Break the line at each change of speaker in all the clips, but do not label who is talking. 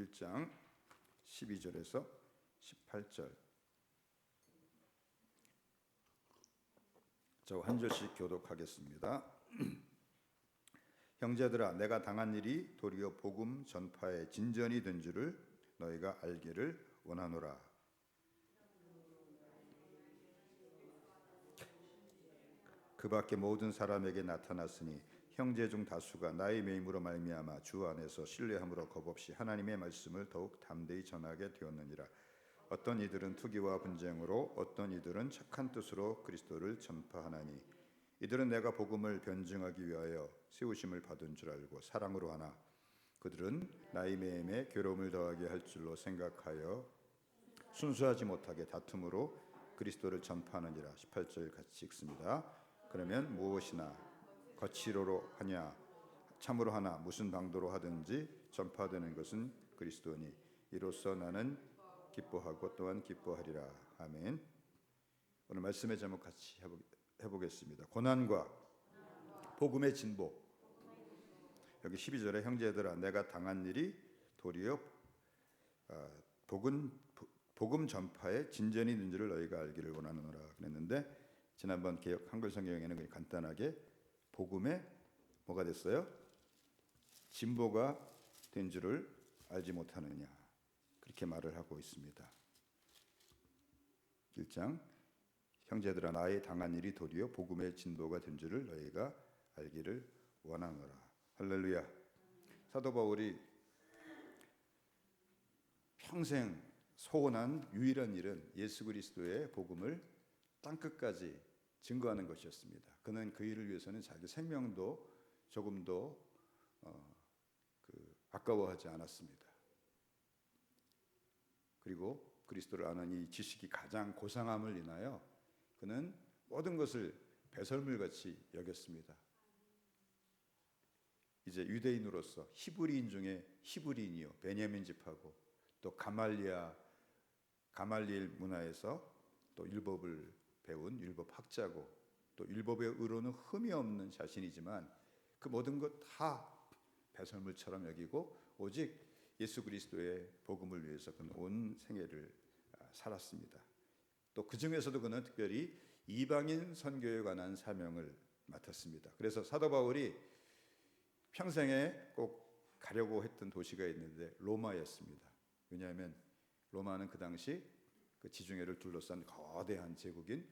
1장 12절에서 18절. 저 한 절씩 교독하겠습니다. 형제들아, 내가 당한 일이 도리어 복음 전파의 진전이 된 줄을 너희가 알기를 원하노라. 그 밖에 모든 사람에게 나타났으니 형제 중 다수가 나의 매임으로 말미암아 주 안에서 신뢰함으로 겁없이 하나님의 말씀을 더욱 담대히 전하게 되었느니라. 어떤 이들은 투기와 분쟁으로, 어떤 이들은 착한 뜻으로 그리스도를 전파하나니, 이들은 내가 복음을 변증하기 위하여 세우심을 받은 줄 알고 사랑으로 하나, 그들은 나의 매임에 괴로움을 더하게 할 줄로 생각하여 순수하지 못하게 다툼으로 그리스도를 전파하느니라. 18절 같이 읽습니다. 그러면 무엇이나 거칠어로 하냐 참으로 하나 무슨 방도로 하든지 전파되는 것은 그리스도니, 이로써 나는 기뻐하고 또한 기뻐하리라. 아멘. 오늘 말씀의 제목 같이 해보겠습니다. 고난과 복음의 진보. 여기 12절에 형제들아, 내가 당한 일이 도리어 복음 전파의 진전이 된 줄을 너희가 알기를 원하노라 그랬는데, 지난번 개역 한글 성경에는 간단하게 복음의 뭐가 됐어요? 진보가 된 줄을 알지 못하느냐, 그렇게 말을 하고 있습니다. 1장 형제들아, 나의 당한 일이 도리어 복음의 진보가 된 줄을 너희가 알기를 원하노라. 할렐루야. 사도 바울이 평생 소원한 유일한 일은 예수 그리스도의 복음을 땅끝까지 증거하는 것이었습니다. 그는 그 일을 위해서는 자기 생명도 조금도 아까워하지 않았습니다. 그리고 그리스도를 아는 이 지식이 가장 고상함을 인하여 그는 모든 것을 배설물같이 여겼습니다. 이제 유대인으로서 히브리인 중에 히브리인이요, 베냐민 집하고 또 가말리엘 문화에서 또 율법을 배운 율법학자고, 또 율법의 의로는 흠이 없는 자신이지만 그 모든 것 다 배설물처럼 여기고 오직 예수 그리스도의 복음을 위해서 그는 온 생애를 살았습니다. 또 그 중에서도 그는 특별히 이방인 선교에 관한 사명을 맡았습니다. 그래서 사도 바울이 평생에 꼭 가려고 했던 도시가 있는데 로마였습니다. 왜냐하면 로마는 그 당시 그 지중해를 둘러싼 거대한 제국인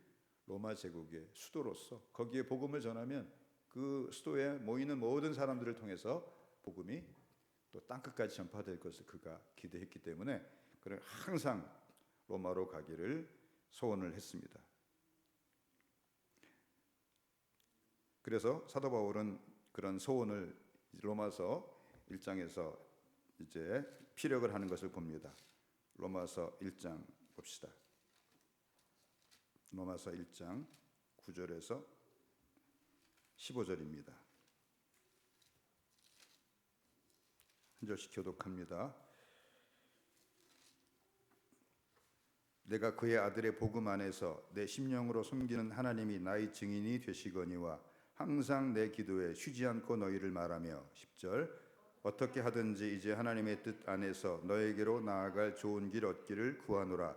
로마 제국의 수도로서 거기에 복음을 전하면 그 수도에 모이는 모든 사람들을 통해서 복음이 또 땅끝까지 전파될 것을 그가 기대했기 때문에 그는 항상 로마로 가기를 소원을 했습니다. 그래서 사도 바울은 그런 소원을 로마서 1장에서 이제 피력을 하는 것을 봅니다. 로마서 1장 봅시다. 로마서 1장 9절에서 15절입니다. 한 절씩 교독합니다. 내가 그의 아들의 복음 안에서 내 심령으로 섬기는 하나님이 나의 증인이 되시거니와 항상 내 기도에 쉬지 않고 너희를 말하며 10절 어떻게 하든지 이제 하나님의 뜻 안에서 너에게로 나아갈 좋은 길 얻기를 구하노라.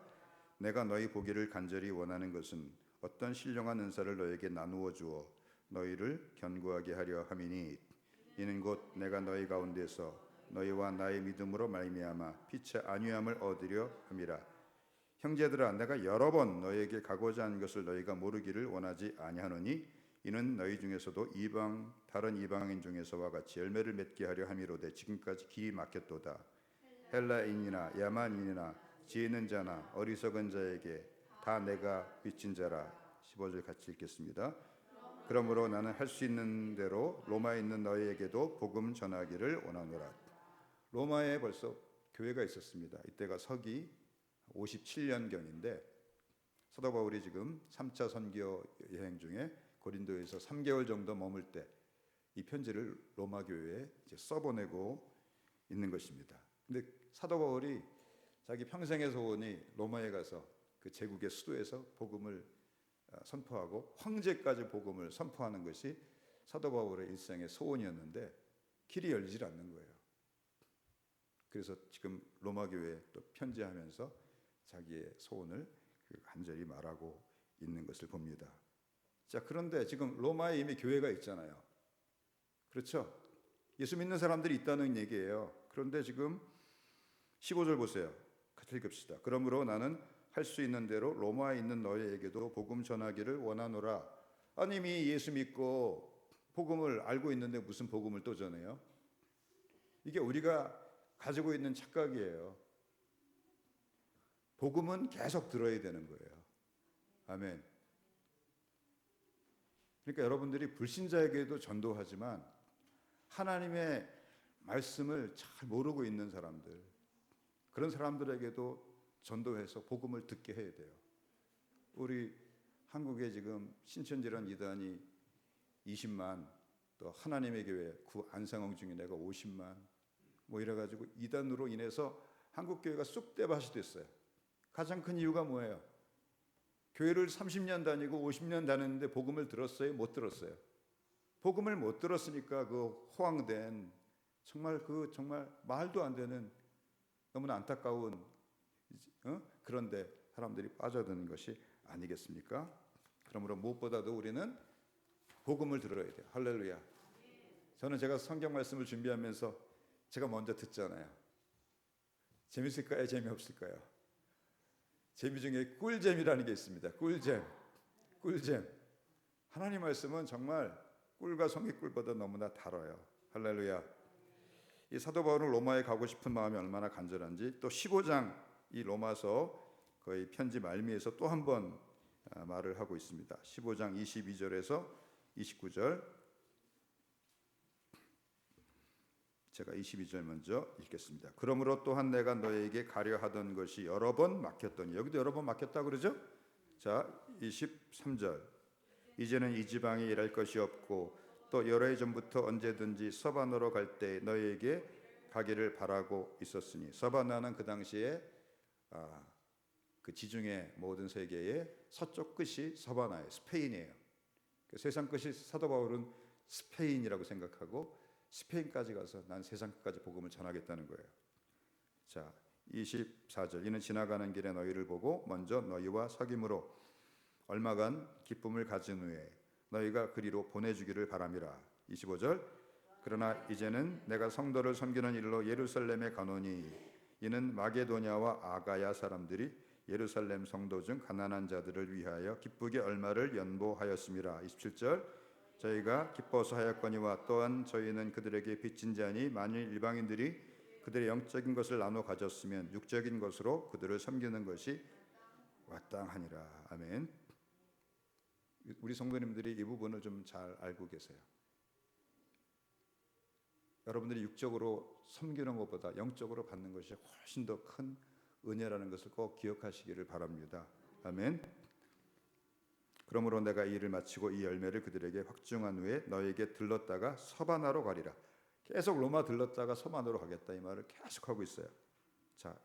내가 너희 보기를 간절히 원하는 것은 어떤 신령한 은사를 너에게 나누어 주어 너희를 견고하게 하려 함이니, 이는 곧 내가 너희 가운데서 너희와 나의 믿음으로 말미암아 빛의 안위함을 얻으려 함이라. 형제들아, 내가 여러 번 너희에게 가고자 한 것을 너희가 모르기를 원하지 아니하노니, 이는 너희 중에서도 다른 이방인 중에서와 같이 열매를 맺게 하려 함이로되 지금까지 길이 막혔도다. 헬라인이나 야만인이나 지혜 있는 자나 어리석은 자에게 다 내가 빚진 자라. 15절 같이 읽겠습니다. 그러므로 나는 할 수 있는 대로 로마에 있는 너희에게도 복음 전하기를 원하노라. 로마에 벌써 교회가 있었습니다. 이때가 서기 57년경인데 사도 바울이 지금 3차 선교 여행 중에 고린도에서 3개월 정도 머물 때 이 편지를 로마 교회에 이제 써보내고 있는 것입니다. 근데 사도 바울이 자기 평생의 소원이 로마에 가서 그 제국의 수도에서 복음을 선포하고 황제까지 복음을 선포하는 것이 사도 바울의 일생의 소원이었는데 길이 열리질 않는 거예요. 그래서 지금 로마 교회에 또 편지하면서 자기의 소원을 간절히 말하고 있는 것을 봅니다. 자, 그런데 지금 로마에 이미 교회가 있잖아요. 그렇죠? 예수 믿는 사람들이 있다는 얘기예요. 그런데 지금 15절 보세요. 같이 읽읍시다. 그러므로 나는 할 수 있는 대로 로마에 있는 너희에게도 복음 전하기를 원하노라. 아니, 이미 예수 믿고 복음을 알고 있는데 무슨 복음을 또 전해요? 이게 우리가 가지고 있는 착각이에요. 복음은 계속 들어야 되는 거예요. 아멘. 그러니까 여러분들이 불신자에게도 전도하지만 하나님의 말씀을 잘 모르고 있는 사람들, 그런 사람들에게도 전도해서 복음을 듣게 해야 돼요. 우리 한국에 지금 신천지란 이단이 20만, 또 하나님의 교회 구 안상홍 중에 내가 50만 뭐 이래가지고 이단으로 인해서 한국 교회가 쑥대밭이 됐어요. 가장 큰 이유가 뭐예요? 교회를 30년 다니고 50년 다녔는데 복음을 들었어요? 못 들었어요? 복음을 못 들었으니까 그 호황된 정말 말도 안 되는 너무나 안타까운 그런데 사람들이 빠져드는 것이 아니겠습니까? 그러므로 무엇보다도 우리는 복음을 들어야 돼요. 할렐루야. 저는 제가 성경 말씀을 준비하면서 제가 먼저 듣잖아요. 재밌을까요? 재미없을까요? 재미 중에 꿀잼이라는 게 있습니다. 꿀잼. 하나님 말씀은 정말 꿀과 송이꿀보다 너무나 달아요. 할렐루야. 이 사도 바울은 로마에 가고 싶은 마음이 얼마나 간절한지, 또 15장 이 로마서 거의 편지 말미에서 또 한 번 말을 하고 있습니다. 15장 22절에서 29절, 제가 22절 먼저 읽겠습니다. 그러므로 또한 내가 너에게 가려 하던 것이 여러 번 막혔더니, 여기도 여러 번 막혔다 그러죠? 자, 23절, 이제는 이 지방에 일할 것이 없고 또 여러 해 전부터 언제든지 서바나로 갈 때 너에게 가기를 바라고 있었으니, 서바나는 그 당시에 그 지중해 모든 세계의 서쪽 끝이 서바나예요. 스페인이에요. 세상 끝이 사도 바울은 스페인이라고 생각하고 스페인까지 가서 난 세상 끝까지 복음을 전하겠다는 거예요. 자, 24절, 이는 지나가는 길에 너희를 보고 먼저 너희와 사귐으로 얼마간 기쁨을 가진 후에 너희가 그리로 보내주기를 바람이라. 25절, 그러나 이제는 내가 성도를 섬기는 일로 예루살렘에 가노니 이는 마게도냐와 아가야 사람들이 예루살렘 성도 중 가난한 자들을 위하여 기쁘게 얼마를 연보하였음이라. 27절, 저희가 기뻐서 하였거니와 또한 저희는 그들에게 빚진 자니 만일 일방인들이 그들의 영적인 것을 나눠 가졌으면 육적인 것으로 그들을 섬기는 것이 마땅하니라. 아멘. 우리 성도님들이 이 부분을 좀 잘 알고 계세요. 여러분들이 육적으로 섬기는 것보다 영적으로 받는 것이 훨씬 더 큰 은혜라는 것을 꼭 기억하시기를 바랍니다. 아멘. 그러므로 내가 이 일을 마치고 이 열매를 그들에게 확증한 후에 너에게 들렀다가 서바나로 가리라. 계속 로마 들렀다가 서바나로 가겠다 이 말을 계속 하고 있어요. 자,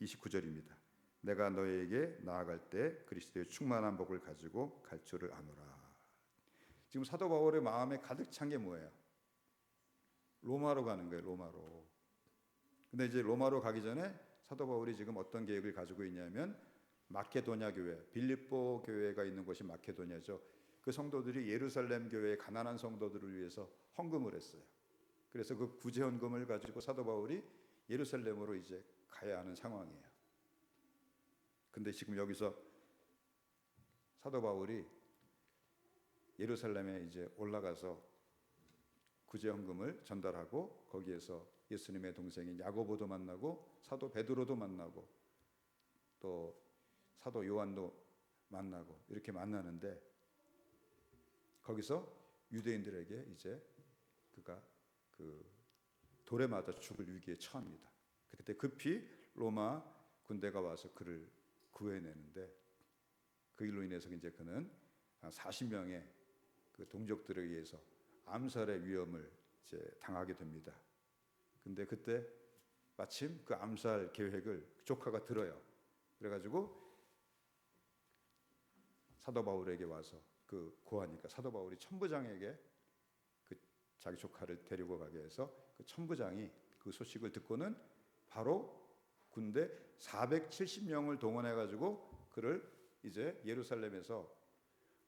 29절입니다. 내가 너에게 나아갈 때 그리스도의 충만한 복을 가지고 갈 줄을 아노라. 지금 사도 바울의 마음에 가득 찬 게 뭐예요? 로마로 가는 거예요. 로마로. 근데 이제 로마로 가기 전에 사도 바울이 지금 어떤 계획을 가지고 있냐면 마케도냐 교회, 빌립보 교회가 있는 곳이 마케도냐죠. 그 성도들이 예루살렘 교회의 가난한 성도들을 위해서 헌금을 했어요. 그래서 그 구제 헌금을 가지고 사도 바울이 예루살렘으로 이제 가야 하는 상황이에요. 근데 지금 여기서 사도 바울이 예루살렘에 이제 올라가서 구제 헌금을 전달하고 거기에서 예수님의 동생인 야고보도 만나고 사도 베드로도 만나고 또 사도 요한도 만나고 이렇게 만나는데, 거기서 유대인들에게 이제 그가 그 돌에 맞아 죽을 위기에 처합니다. 그때 급히 로마 군대가 와서 그를 구해내는데, 그 일로 인해서 이제 그는 40명의 그 동족들에 의해서 암살의 위험을 이제 당하게 됩니다. 근데 그때 마침 그 암살 계획을 조카가 들어요. 그래가지고 사도 바울에게 와서 그 고하니까 사도 바울이 천부장에게 그 자기 조카를 데리고 가게 해서 그 천부장이 그 소식을 듣고는 바로 군대 470명을 동원해 가지고 그를 이제 예루살렘에서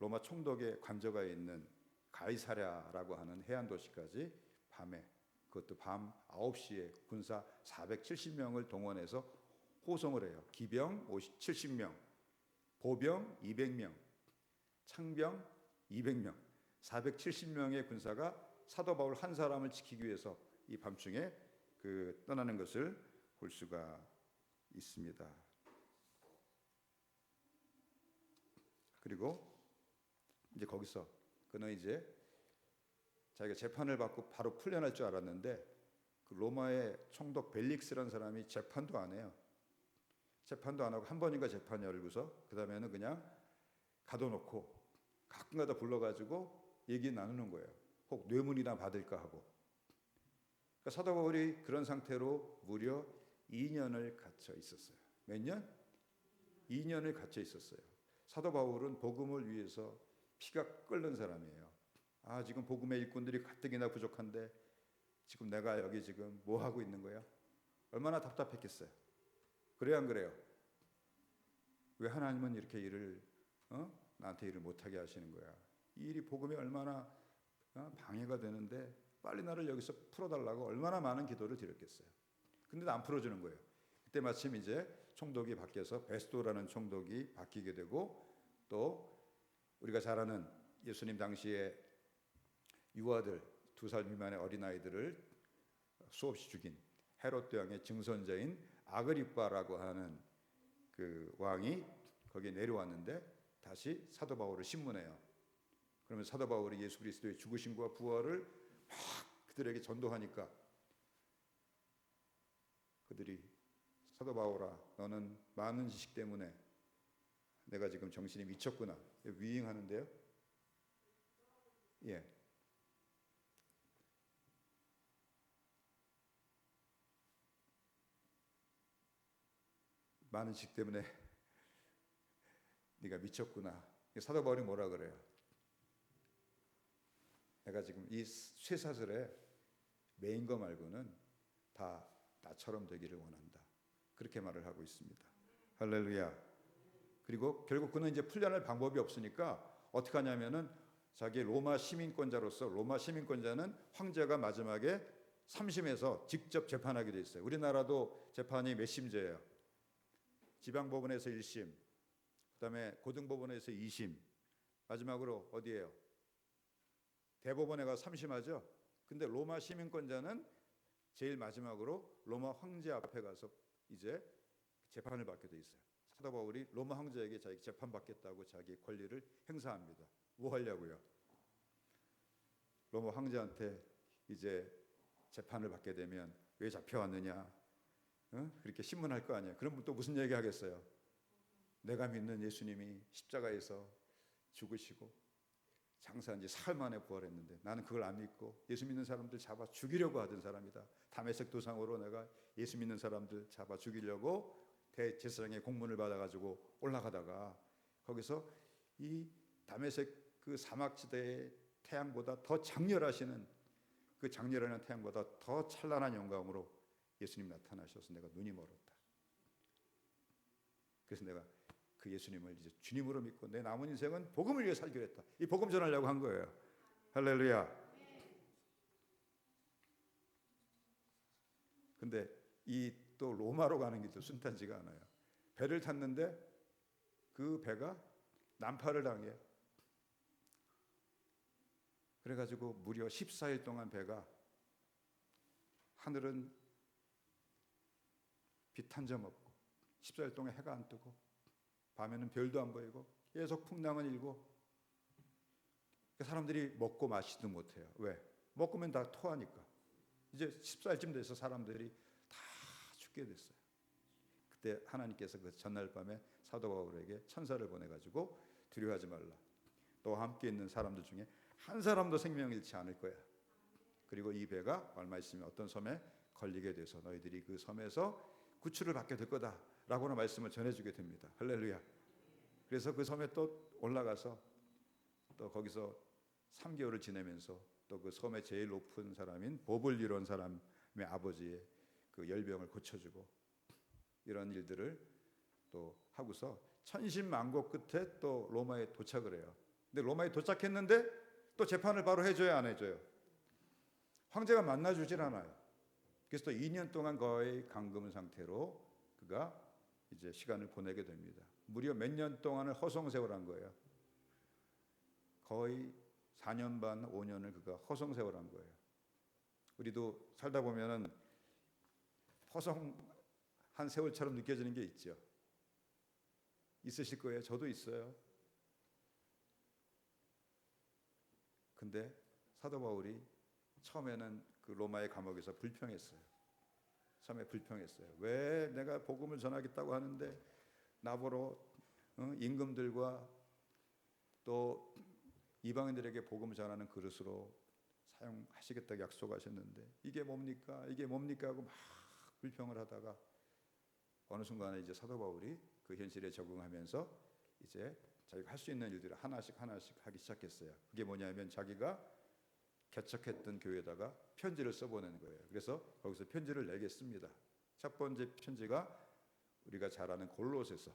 로마 총독의 관저가 있는 가이사랴라고 하는 해안 도시까지 밤에, 그것도 밤 9시에 군사 470명을 동원해서 호송을 해요. 기병 70명, 보병 200명, 창병 200명, 470명의 군사가 사도 바울 한 사람을 지키기 위해서 이 밤중에 떠나는 것을 볼 수가 있습니다. 그리고 이제 거기서 그는 이제 자기가 재판을 받고 바로 풀려날 줄 알았는데 그 로마의 총독 벨릭스라는 사람이 재판도 안 해요. 재판도 안 하고 한 번인가 재판 열고서 그 다음에는 그냥 가둬놓고 가끔가다 불러가지고 얘기 나누는 거예요. 혹 뇌물이나 받을까 하고. 그러니까 사도 바울이 그런 상태로 무려 2년을 갇혀 있었어요. 몇 년? 2년을 갇혀 있었어요. 사도 바울은 복음을 위해서 피가 끓는 사람이에요. 지금 복음의 일꾼들이 가뜩이나 부족한데 지금 내가 여기 지금 뭐 하고 있는 거야? 얼마나 답답했겠어요. 그래요, 안 그래요? 왜 하나님은 이렇게 일을 나한테 일을 못하게 하시는 거야? 이 일이 복음에 얼마나 방해가 되는데 빨리 나를 여기서 풀어달라고 얼마나 많은 기도를 드렸겠어요. 근데 안 풀어주는 거예요. 그때 마침 이제 총독이 바뀌어서 베스도라는 총독이 바뀌게 되고 또 우리가 잘 아는 예수님 당시에 유아들 2살 미만의 어린아이들을 수없이 죽인 헤롯 왕의 증손자인 아그리빠라고 하는 그 왕이 거기에 내려왔는데 다시 사도 바울을 신문해요. 그러면 사도 바울이 예수 그리스도의 죽으심과 부활을 막 그들에게 전도하니까 그들이 사도 바울아, 너는 많은 지식 때문에 내가 지금 정신이 미쳤구나. 위잉하는데요. 예. 많은 지식 때문에 네가 미쳤구나. 사도 바울이 뭐라 그래요? 내가 지금 이 쇠사슬에 매인 거 말고는 다 나처럼 되기를 원한다. 그렇게 말을 하고 있습니다. 할렐루야. 그리고 결국 그는 이제 풀려날 방법이 없으니까 어떻게 하냐면은 자기 로마 시민권자로서 로마 시민권자는 황제가 마지막에 3심에서 직접 재판하게 돼 있어요. 우리나라도 재판이 몇 심제예요? 지방법원에서 1심, 그다음에 고등법원에서 2심, 마지막으로 어디예요? 대법원에 가서 3심하죠. 근데 로마 시민권자는 제일 마지막으로 로마 황제 앞에 가서 이제 재판을 받게 돼 있어요. 사도 바울이 로마 황제에게 자기 재판 받겠다고 자기 권리를 행사합니다. 뭐 하려고요? 로마 황제한테 이제 재판을 받게 되면 왜 잡혀왔느냐? 그렇게 신문할 거 아니에요. 그럼 또 무슨 얘기 하겠어요? 내가 믿는 예수님이 십자가에서 죽으시고 장사한 지 사흘 만에 부활했는데 나는 그걸 안 믿고 예수 믿는 사람들 잡아 죽이려고 하던 사람이다. 다메섹 도상으로 내가 예수 믿는 사람들 잡아 죽이려고 대제사장의 공문을 받아가지고 올라가다가 거기서 이 다메섹 그 사막지대의 태양보다 더 장렬하시는 그 장렬한 태양보다 더 찬란한 영광으로 예수님 나타나셔서 내가 눈이 멀었다. 그래서 내가 그 예수님을 이제 주님으로 믿고 내 남은 인생은 복음을 위해 살기로 했다. 이 복음 전하려고 한 거예요. 할렐루야. 근데 이 또 로마로 가는 길도 순탄치가 않아요. 배를 탔는데 그 배가 난파를 당해요. 그래가지고 무려 14일 동안 배가 하늘은 빛 한 점 없고 14일 동안 해가 안 뜨고 밤에는 별도 안 보이고 계속 풍랑은 일고 사람들이 먹고 마시지도 못해요. 왜? 먹으면 다 토하니까. 이제 14일쯤 돼서 사람들이 다 죽게 됐어요. 그때 하나님께서 그 전날 밤에 사도 바울에게 천사를 보내가지고 두려워하지 말라. 너와 함께 있는 사람들 중에 한 사람도 생명 잃지 않을 거야. 그리고 이 배가 얼마 있으면 어떤 섬에 걸리게 돼서 너희들이 그 섬에서 구출을 받게 될 거다라고는 말씀을 전해주게 됩니다. 할렐루야. 그래서 그 섬에 또 올라가서 또 거기서 3개월을 지내면서 또 그 섬의 제일 높은 사람인 법을 이룬 사람 아버지의 그 열병을 고쳐주고 이런 일들을 또 하고서 천신만고 끝에 또 로마에 도착을 해요. 근데 로마에 도착했는데 또 재판을 바로 해줘야 안 해줘요? 황제가 만나주질 않아요. 그래서 또 2년 동안 거의 감금 상태로 그가 이제 시간을 보내게 됩니다. 무려 몇 년 동안을 허송세월한 거예요. 거의 4년 반, 5년을 그가 허송세월한 거예요. 우리도 살다 보면은 허송한 세월처럼 느껴지는 게 있죠. 있으실 거예요. 저도 있어요. 근데 사도 바울이 처음에는 그 로마의 감옥에서 불평했어요. 처음에 불평했어요. 왜 내가 복음을 전하겠다고 하는데 나보러 임금들과 또 이방인들에게 복음을 전하는 그릇으로 사용하시겠다고 약속하셨는데 이게 뭡니까? 이게 뭡니까? 하고 막 불평을 하다가 어느 순간에 이제 사도 바울이 그 현실에 적응하면서 이제 자기가 할 수 있는 일들을 하나씩 하기 시작했어요. 그게 뭐냐면 자기가 개척했던 교회에다가 편지를 써보내는 거예요. 그래서 거기서 편지를 내게 씁니다. 첫 번째 편지가 우리가 잘 아는 골로새서.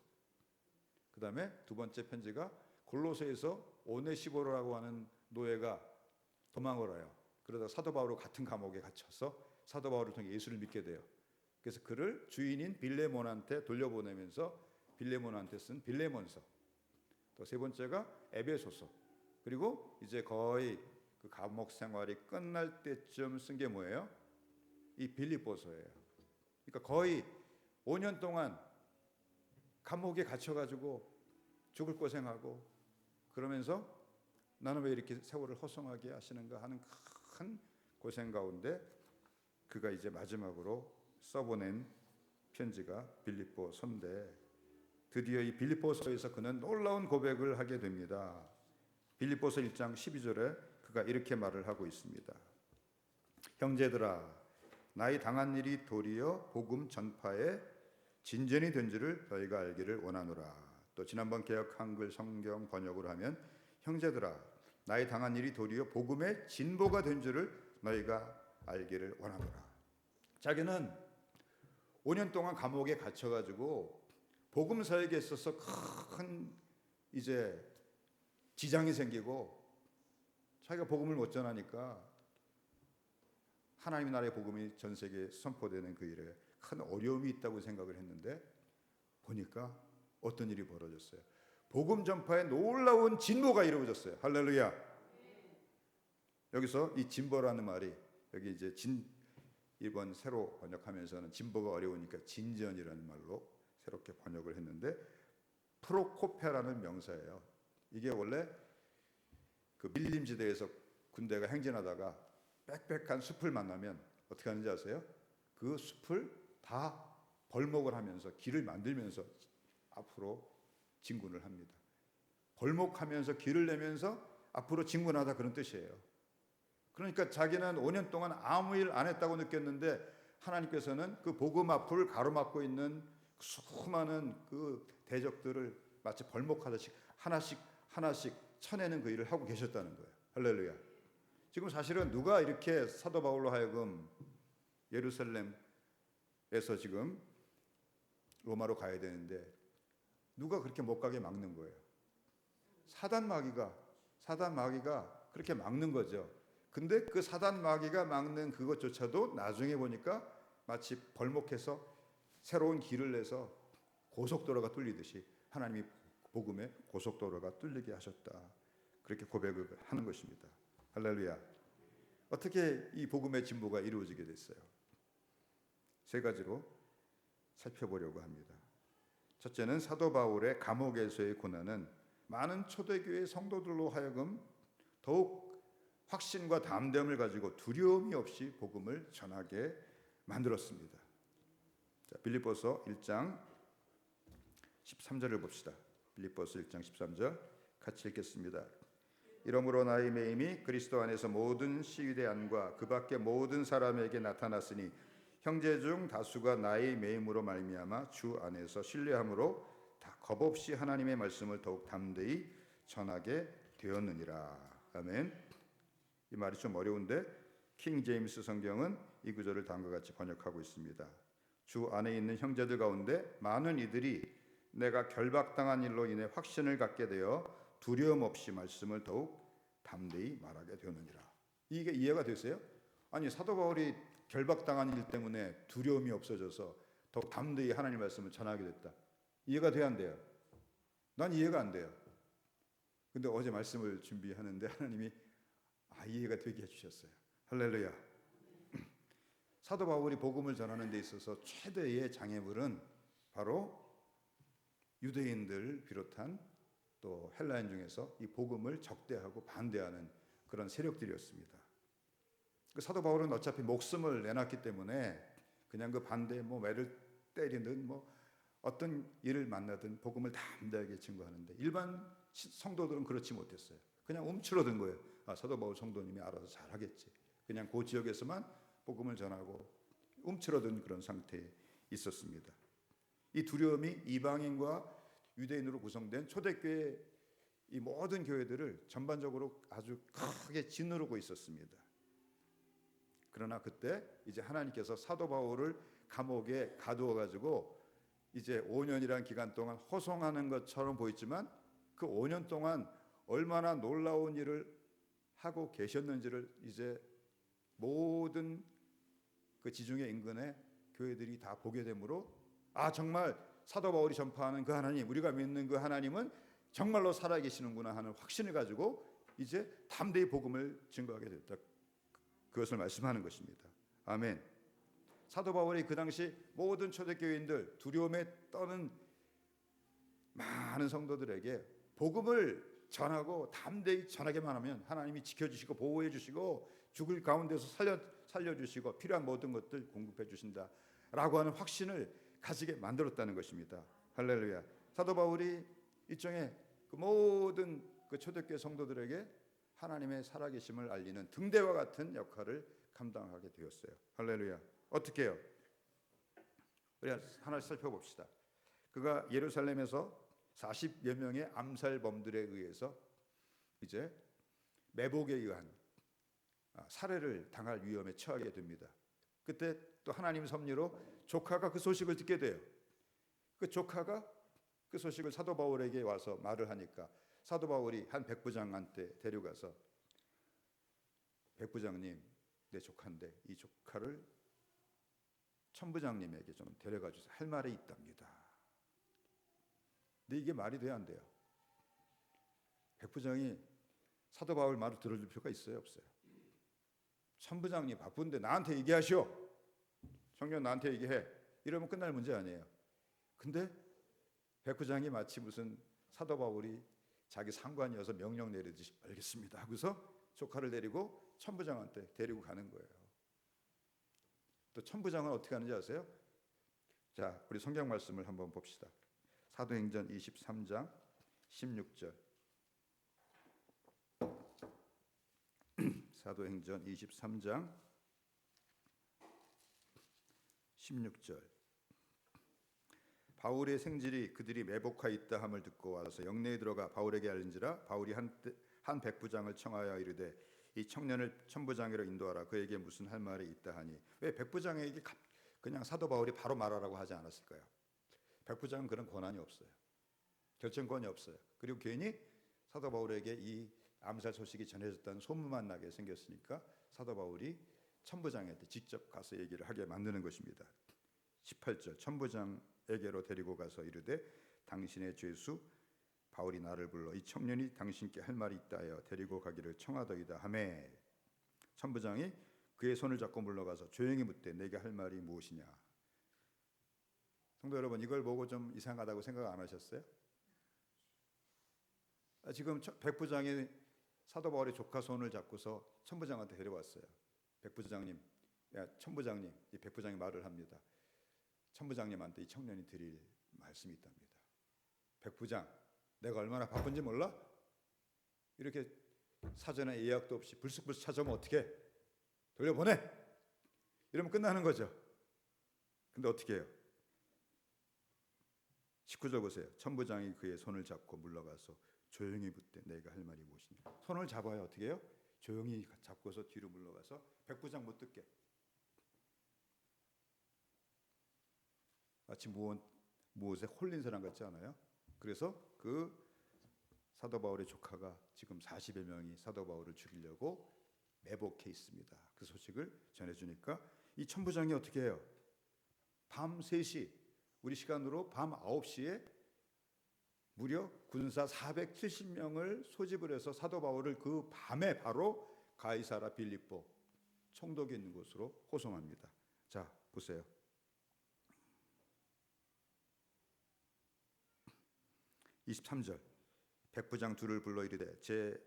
그 다음에 두 번째 편지가 골로새에서 오네시보로라고 하는 노예가 도망을 해요. 그러다 사도 바울과 같은 감옥에 갇혀서 사도 바울을 통해 예수를 믿게 돼요. 그래서 그를 주인인 빌레몬한테 돌려보내면서 빌레몬한테 쓴 빌레몬서. 또 세 번째가 에베소서. 그리고 이제 거의 그 감옥 생활이 끝날 때쯤 쓴 게 뭐예요? 이 빌립보서예요. 그러니까 거의 5년 동안 감옥에 갇혀가지고 죽을 고생하고 그러면서 나는 왜 이렇게 세월을 허송하게 하시는가 하는 큰 고생 가운데 그가 이제 마지막으로 써보낸 편지가 빌립보서인데 드디어 이 빌립보서에서 그는 놀라운 고백을 하게 됩니다. 빌립보서 1장 12절에 그가 이렇게 말을 하고 있습니다. 형제들아, 나의 당한 일이 도리어 복음 전파에 진전이 된 줄을 너희가 알기를 원하노라. 또 지난번 개역 한글 성경 번역으로 하면 형제들아, 나의 당한 일이 도리어 복음의 진보가 된 줄을 너희가 알기를 원하노라. 자기는 5년 동안 감옥에 갇혀가지고 복음 사역에 있어서 큰 이제 지장이 생기고 자기가 복음을 못 전하니까 하나님의 나라의 복음이 전 세계에 선포되는 그 일에 큰 어려움이 있다고 생각을 했는데 보니까 어떤 일이 벌어졌어요. 복음 전파에 놀라운 진보가 이루어졌어요. 할렐루야. 여기서 이 진보라는 말이 여기 이제 이번 새로 번역하면서는 진보가 어려우니까 진전이라는 말로 새롭게 번역을 했는데 프로코페라는 명사예요. 이게 원래 그 밀림지대에서 군대가 행진하다가 빽빽한 숲을 만나면 어떻게 하는지 아세요? 그 숲을 다 벌목을 하면서 길을 만들면서 앞으로 진군을 합니다. 벌목하면서 길을 내면서 앞으로 진군하다 그런 뜻이에요. 그러니까 자기는 5년 동안 아무 일 안 했다고 느꼈는데 하나님께서는 그 복음 앞을 가로막고 있는 수많은 그 대적들을 마치 벌목하듯이 하나씩 쳐내는 그 일을 하고 계셨다는 거예요. 할렐루야. 지금 사실은 누가 이렇게 사도 바울로 하여금 예루살렘에서 지금 로마로 가야 되는데 누가 그렇게 못 가게 막는 거예요? 사단 마귀가 그렇게 막는 거죠. 근데 그 사단 마귀가 막는 그것조차도 나중에 보니까 마치 벌목해서 새로운 길을 내서 고속도로가 뚫리듯이 하나님이 복음의 고속도로가 뚫리게 하셨다. 그렇게 고백을 하는 것입니다. 할렐루야. 어떻게 이 복음의 진보가 이루어지게 됐어요? 세 가지로 살펴보려고 합니다. 첫째는 사도 바울의 감옥에서의 고난은 많은 초대교회 성도들로 하여금 더욱 확신과 담대함을 가지고 두려움이 없이 복음을 전하게 만들었습니다. 자, 빌립보서 1장 13절을 봅시다. 빌립보서 1장 13절 같이 읽겠습니다. 이러므로 나의 매임이 그리스도 안에서 모든 시위대 안과 그 밖에 모든 사람에게 나타났으니 형제 중 다수가 나의 매임으로 말미암아 주 안에서 신뢰함으로 다 겁없이 하나님의 말씀을 더욱 담대히 전하게 되었느니라. 아멘. 이 말이 좀 어려운데 킹 제임스 성경은 이 구절을 다음과 같이 번역하고 있습니다. 주 안에 있는 형제들 가운데 많은 이들이 내가 결박당한 일로 인해 확신을 갖게 되어 두려움 없이 말씀을 더욱 담대히 말하게 되느니라. 이게 이해가 되세요? 아니, 사도 바울이 결박당한 일 때문에 두려움이 없어져서 더욱 담대히 하나님 말씀을 전하게 됐다. 이해가 돼야 안 돼요? 난 이해가 안 돼요. 근데 어제 말씀을 준비하는데 하나님이 이해가 되게 해주셨어요. 할렐루야. 사도 바울이 복음을 전하는 데 있어서 최대의 장애물은 바로 유대인들 비롯한 또 헬라인 중에서 이 복음을 적대하고 반대하는 그런 세력들이었습니다. 그 사도 바울은 어차피 목숨을 내놨기 때문에 그냥 그 반대에 매를 때리든 어떤 일을 만나든 복음을 담대하게 증거하는데, 일반 성도들은 그렇지 못했어요. 그냥 움츠러든 거예요. 사도 바울 성도님이 알아서 잘하겠지. 그냥 그 지역에서만 복음을 전하고 움츠러든 그런 상태에 있었습니다. 이 두려움이 이방인과 유대인으로 구성된 초대교회 이 모든 교회들을 전반적으로 아주 크게 짓누르고 있었습니다. 그러나 그때 이제 하나님께서 사도 바울을 감옥에 가두어 가지고 이제 5년이라는 기간 동안 호송하는 것처럼 보였지만, 그 5년 동안 얼마나 놀라운 일을 하고 계셨는지를 이제 모든 그 지중해 인근의 교회들이 다 보게 되므로, 정말 사도 바울이 전파하는 그 하나님, 우리가 믿는 그 하나님은 정말로 살아계시는구나 하는 확신을 가지고 이제 담대히 복음을 증거하게 됐다. 그것을 말씀하는 것입니다. 아멘. 사도 바울이 그 당시 모든 초대교인들, 두려움에 떠는 많은 성도들에게 복음을 전하고 담대히 전하게만 하면 하나님이 지켜주시고 보호해 주시고 죽을 가운데서 살려주시고 필요한 모든 것들 공급해 주신다라고 하는 확신을 가지게 만들었다는 것입니다. 할렐루야. 사도 바울이 일종의 그 모든 그 초대교회 성도들에게 하나님의 살아계심을 알리는 등대와 같은 역할을 감당하게 되었어요. 할렐루야. 어떻게 해요? 우리 하나씩 살펴봅시다. 그가 예루살렘에서 40여 명의 암살범들에 의해서 이제 매복에 의한 살해를 당할 위험에 처하게 됩니다. 그때 또 하나님의 섭리로 조카가 그 소식을 듣게 돼요. 그 조카가 그 소식을 사도 바울에게 와서 말을 하니까 사도 바울이 한 백부장한테 데려가서, 백부장님, 내 조카인데 이 조카를 천부장님에게 좀 데려가 주세요. 할 말이 있답니다. 근데 이게 말이 돼야 안 돼요? 백부장이 사도 바울 말을 들어줄 필요가 있어요, 없어요? 천부장님 바쁜데 나한테 얘기하시오. 청년 나한테 얘기해. 이러면 끝날 문제 아니에요. 근데 백부장이 마치 무슨 사도 바울이 자기 상관이어서 명령 내리듯이 알겠습니다 하고서 조카를 데리고 천부장한테 데리고 가는 거예요. 또 천부장은 어떻게 하는지 아세요? 자, 우리 성경 말씀을 한번 봅시다. 사도행전 23장 16절. 사도행전 23장 16절. 바울의 생질이 그들이 매복하 있다 함을 듣고 와서 영내에 들어가 바울에게 알린지라. 바울이 한 백부장을 청하여 이르되 이 청년을 천부장에로 인도하라. 그에게 무슨 할 말이 있다 하니. 왜 백부장에게 그냥 사도 바울이 바로 말하라고 하지 않았을까요? 백부장은 그런 권한이 없어요. 결정권이 없어요. 그리고 괜히 사도 바울에게 이 암살 소식이 전해졌다는 소문만 나게 생겼으니까 사도 바울이 천부장한테 직접 가서 얘기를 하게 만드는 것입니다. 18절. 천부장에게로 데리고 가서 이르되 당신의 죄수 바울이 나를 불러 이 청년이 당신께 할 말이 있다 하여 데리고 가기를 청하더이다 하매, 천부장이 그의 손을 잡고 물러가서 조용히 묻되 내게 할 말이 무엇이냐. 성도 여러분, 이걸 보고 좀 이상하다고 생각 안 하셨어요? 지금 백부장이 사도 바울의 조카 손을 잡고서 천부장한테 데려왔어요. 백부장님, 천부장님, 이 백부장이 말을 합니다. 천부장님한테 이 청년이 드릴 말씀이 있답니다. 백부장, 내가 얼마나 바쁜지 몰라? 이렇게 사전에 예약도 없이 불쑥불쑥 찾아오면 어떻게 돌려보내? 이러면 끝나는 거죠. 근데 어떻게 해요? 19절 보세요. 천부장이 그의 손을 잡고 물러가서 조용히 묻되 내가 할 말이 무엇이냐. 손을 잡아야 어떻게 해요? 조용히 잡고서 뒤로 물러가서 백부장 못 듣게. 마치 무엇에 홀린 사람 같지 않아요? 그래서 그 사도 바울의 조카가 지금 40여 명이 사도 바울을 죽이려고 매복해 있습니다. 그 소식을 전해주니까 이 천부장이 어떻게 해요? 밤 3시, 우리 시간으로 밤 9시에 무려 군사 470명을 소집을 해서 사도 바울을 그 밤에 바로 가이사라 빌립보 총독이 있는 곳으로 호송합니다. 자, 보세요. 23절 백부장 둘을 불러 이르되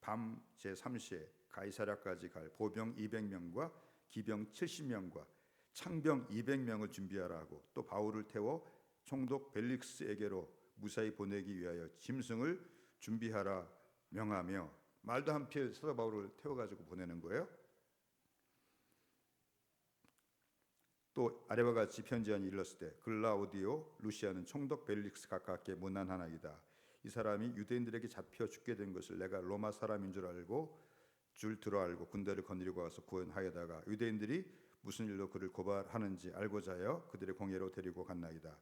밤 제3시에 가이사랴까지 갈 보병 200명과 기병 70명과 창병 200명을 준비하라 하고 또 바울을 태워 총독 벨릭스에게로 무사히 보내기 위하여 짐승을 준비하라 명하며, 말도 한 필 사도 바울을 태워가지고 보내는 거예요. 또 아래와 같이 편지하니 일렀을 때 글라우디오 루시아는 총독 벨릭스 가깝게 문안하나이다. 이 사람이 유대인들에게 잡혀 죽게 된 것을 내가 로마 사람인 줄 알고 군대를 거느리고 와서 구원하여다가 유대인들이 무슨 일로 그를 고발하는지 알고자 하여 그들의 공회로 데리고 갔나이다.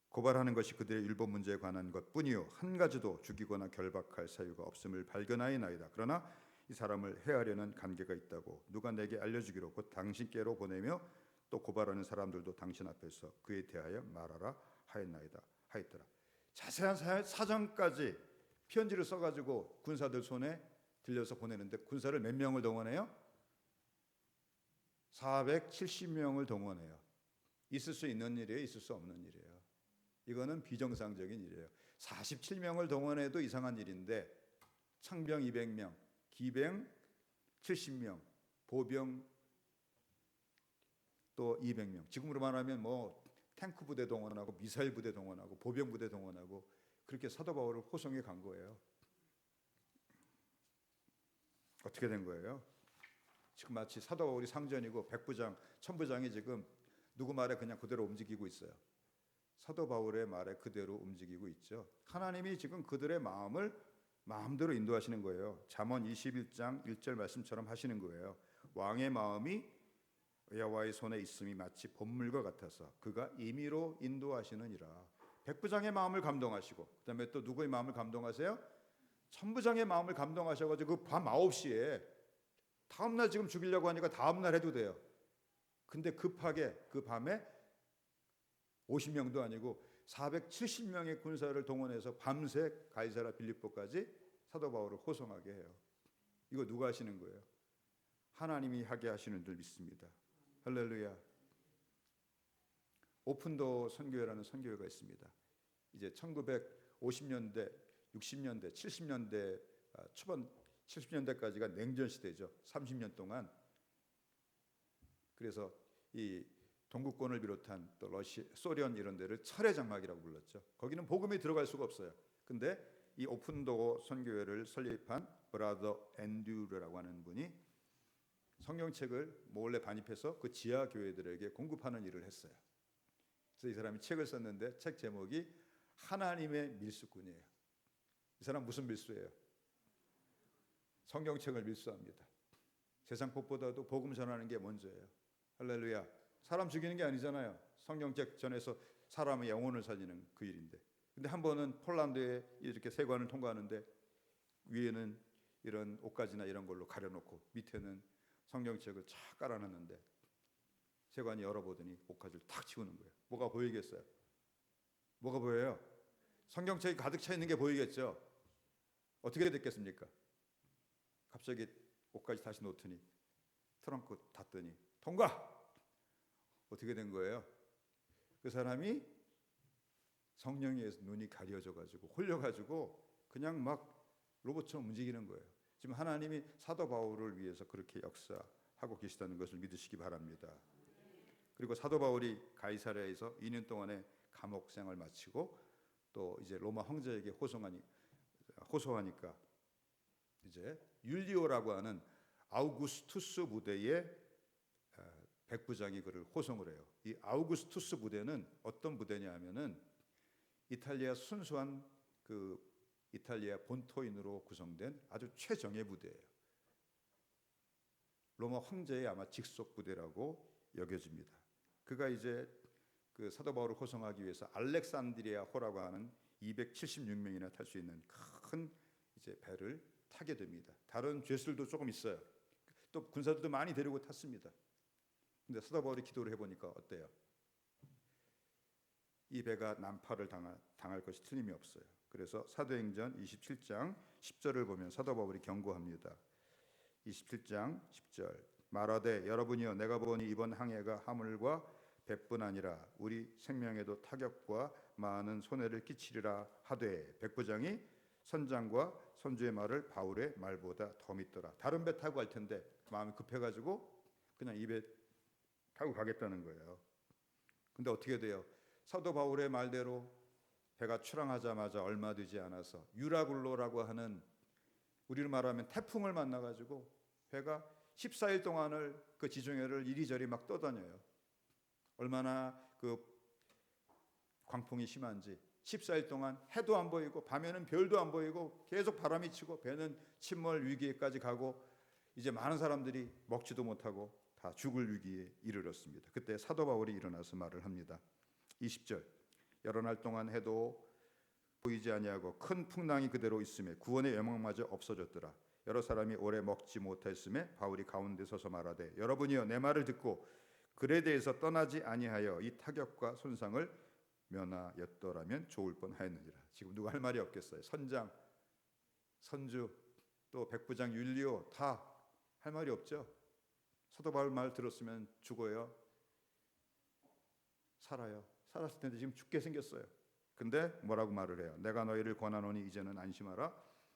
고발하는 것이 그들의 율법 문제에 관한 것뿐이요 한 가지도 죽이거나 결박할 사유가 없음을 발견하이나이다. 그러나 이 사람을 해하려는 관계가 있다고 누가 내게 알려주기로 곧 당신께로 보내며 또 고발하는 사람들도 당신 앞에서 그에 대하여 말하라 하였더라. 자세한 사정까지 편지를 써가지고 군사들 손에 들려서 보내는데 군사를 몇 명을 동원해요? 470명을 동원해요. 있을 수 있는 일이에요? 있을 수 없는 일이에요? 이거는 비정상적인 일이에요. 47명을 동원해도 이상한 일인데 창병 200명, 기병 70명, 보병 또 200명. 지금으로 말하면 뭐 탱크 부대 동원하고 미사일 부대 동원하고 보병 부대 동원하고 그렇게 사도 바울을 호송해 간 거예요. 어떻게 된 거예요? 지금 마치 사도 바울이 상전이고 백부장, 천부장이 지금 누구 말에 그냥 그대로 움직이고 있어요. 사도 바울의 말에 그대로 움직이고 있죠. 하나님이 지금 그들의 마음을 마음대로 인도하시는 거예요. 잠언 21장 1절 말씀처럼 하시는 거예요. 왕의 마음이 여호와의 손에 있음이 마치 봇물과 같아서 그가 임의로 인도하시느니라. 백부장의 마음을 감동하시고 그다음에 또 누구의 마음을 감동하세요? 천부장의 마음을 감동하셔가지고 그 밤 9시에 다음날 지금 죽이려고 하니까 다음날 해도 돼요. 근데 급하게 그 밤에 50명도 아니고 470명의 군사를 동원해서 밤새 가이사라 빌립보까지 사도 바울을 호송하게 해요. 이거 누가 하시는 거예요? 하나님이 하게 하시는 줄 믿습니다. 할렐루야. 오픈도어 선교회라는 선교회가 있습니다. 이제 1950년대, 60년대, 70년대 초반 70년대까지가 냉전 시대죠. 30년 동안. 그래서 이 동구권을 비롯한 또 러시아, 소련 이런 데를 철의 장막이라고 불렀죠. 거기는 복음이 들어갈 수가 없어요. 근데 이 오픈도어 선교회를 설립한 브라더 앤드류라고 하는 분이 성경책을 몰래 반입해서 그 지하 교회들에게 공급하는 일을 했어요. 그래서 이 사람이 책을 썼는데 책 제목이 하나님의 밀수꾼이에요. 이 사람 무슨 밀수예요? 성경책을 밀수합니다. 세상 법보다도 복음 전하는 게 먼저예요. 할렐루야. 사람 죽이는 게 아니잖아요. 성경책 전해서 사람의 영혼을 살리는 그 일인데. 근데 한 번은 폴란드에 이렇게 세관을 통과하는데 위에는 이런 옷가지나 이런 걸로 가려놓고 밑에는 성경책을 쫙 깔아놨는데 세관이 열어보더니 옷가지를 탁 치우는 거예요. 뭐가 보이겠어요? 뭐가 보여요? 성경책이 가득 차 있는 게 보이겠죠? 어떻게 됐겠습니까? 갑자기 옷가지 다시 놓더니 트렁크 닫더니 통과! 어떻게 된 거예요? 그 사람이 성령에 의해서 눈이 가려져가지고 홀려가지고 그냥 막 로봇처럼 움직이는 거예요. 지금 하나님이 사도 바울을 위해서 그렇게 역사하고 계시다는 것을 믿으시기 바랍니다. 그리고 사도 바울이 가이사랴에서 2년 동안의 감옥 생활을 마치고 또 이제 로마 황제에게 호소하니까 이제 율리오라고 하는 아우구스투스 부대의 백부장이 그를 호송을 해요. 이 아우구스투스 부대는 어떤 부대냐 하면은 이탈리아 순수한 그 이탈리아 본토인으로 구성된 아주 최정예 부대예요. 로마 황제의 아마 직속 부대라고 여겨집니다. 그가 이제 그 사도 바울을 호송하기 위해서 알렉산드리아 호라고 하는 276명이나 탈 수 있는 큰 이제 배를 타게 됩니다. 다른 죄수들도 조금 있어요. 또 군사들도 많이 데리고 탔습니다. 근데 사도 바울이 기도를 해보니까 어때요? 이 배가 난파를 당할 것이 틀림이 없어요. 그래서 사도행전 27장 10절을 보면 사도 바울이 경고합니다. 27장 10절 말하되 여러분이여 내가 보니 이번 항해가 화물과 배뿐 아니라 우리 생명에도 타격과 많은 손해를 끼치리라 하되 백부장이 선장과 선주의 말을 바울의 말보다 더 믿더라. 다른 배 타고 갈 텐데 마음이 급해가지고 그냥 이 배 타고 가겠다는 거예요. 근데 어떻게 돼요? 사도 바울의 말대로 배가 출항하자마자 얼마 되지 않아서 유라굴로라고 하는, 우리로 말하면 태풍을 만나가지고 배가 14일 동안을 그 지중해를 이리저리 막 떠다녀요. 얼마나 그 광풍이 심한지 14일 동안 해도 안 보이고 밤에는 별도 안 보이고 계속 바람이 치고 배는 침몰 위기에까지 가고 이제 많은 사람들이 먹지도 못하고 다 죽을 위기에 이르렀습니다. 그때 사도 바울이 일어나서 말을 합니다. 20절 여러 날 동안 해도 보이지 아니하고 큰 풍랑이 그대로 있음에 구원의 영광마저 없어졌더라. 여러 사람이 오래 먹지 못했음에 바울이 가운데 서서 말하되 여러분이여 내 말을 듣고 글에 대해서 떠나지 아니하여 이 타격과 손상을 면하였더라면 좋을 뻔하였느니라. 지금 누가 할 말이 없겠어요. 선장, 선주, 또 백부장 율리오 다 할 말이 없죠. 사도 바울 말 들었으면 죽어요? 살아요? 살았을 텐데 지금 죽게 생겼어요. 근데 뭐라고 말을 해요? 내가 너희를 권하노니 이제는 안심하라.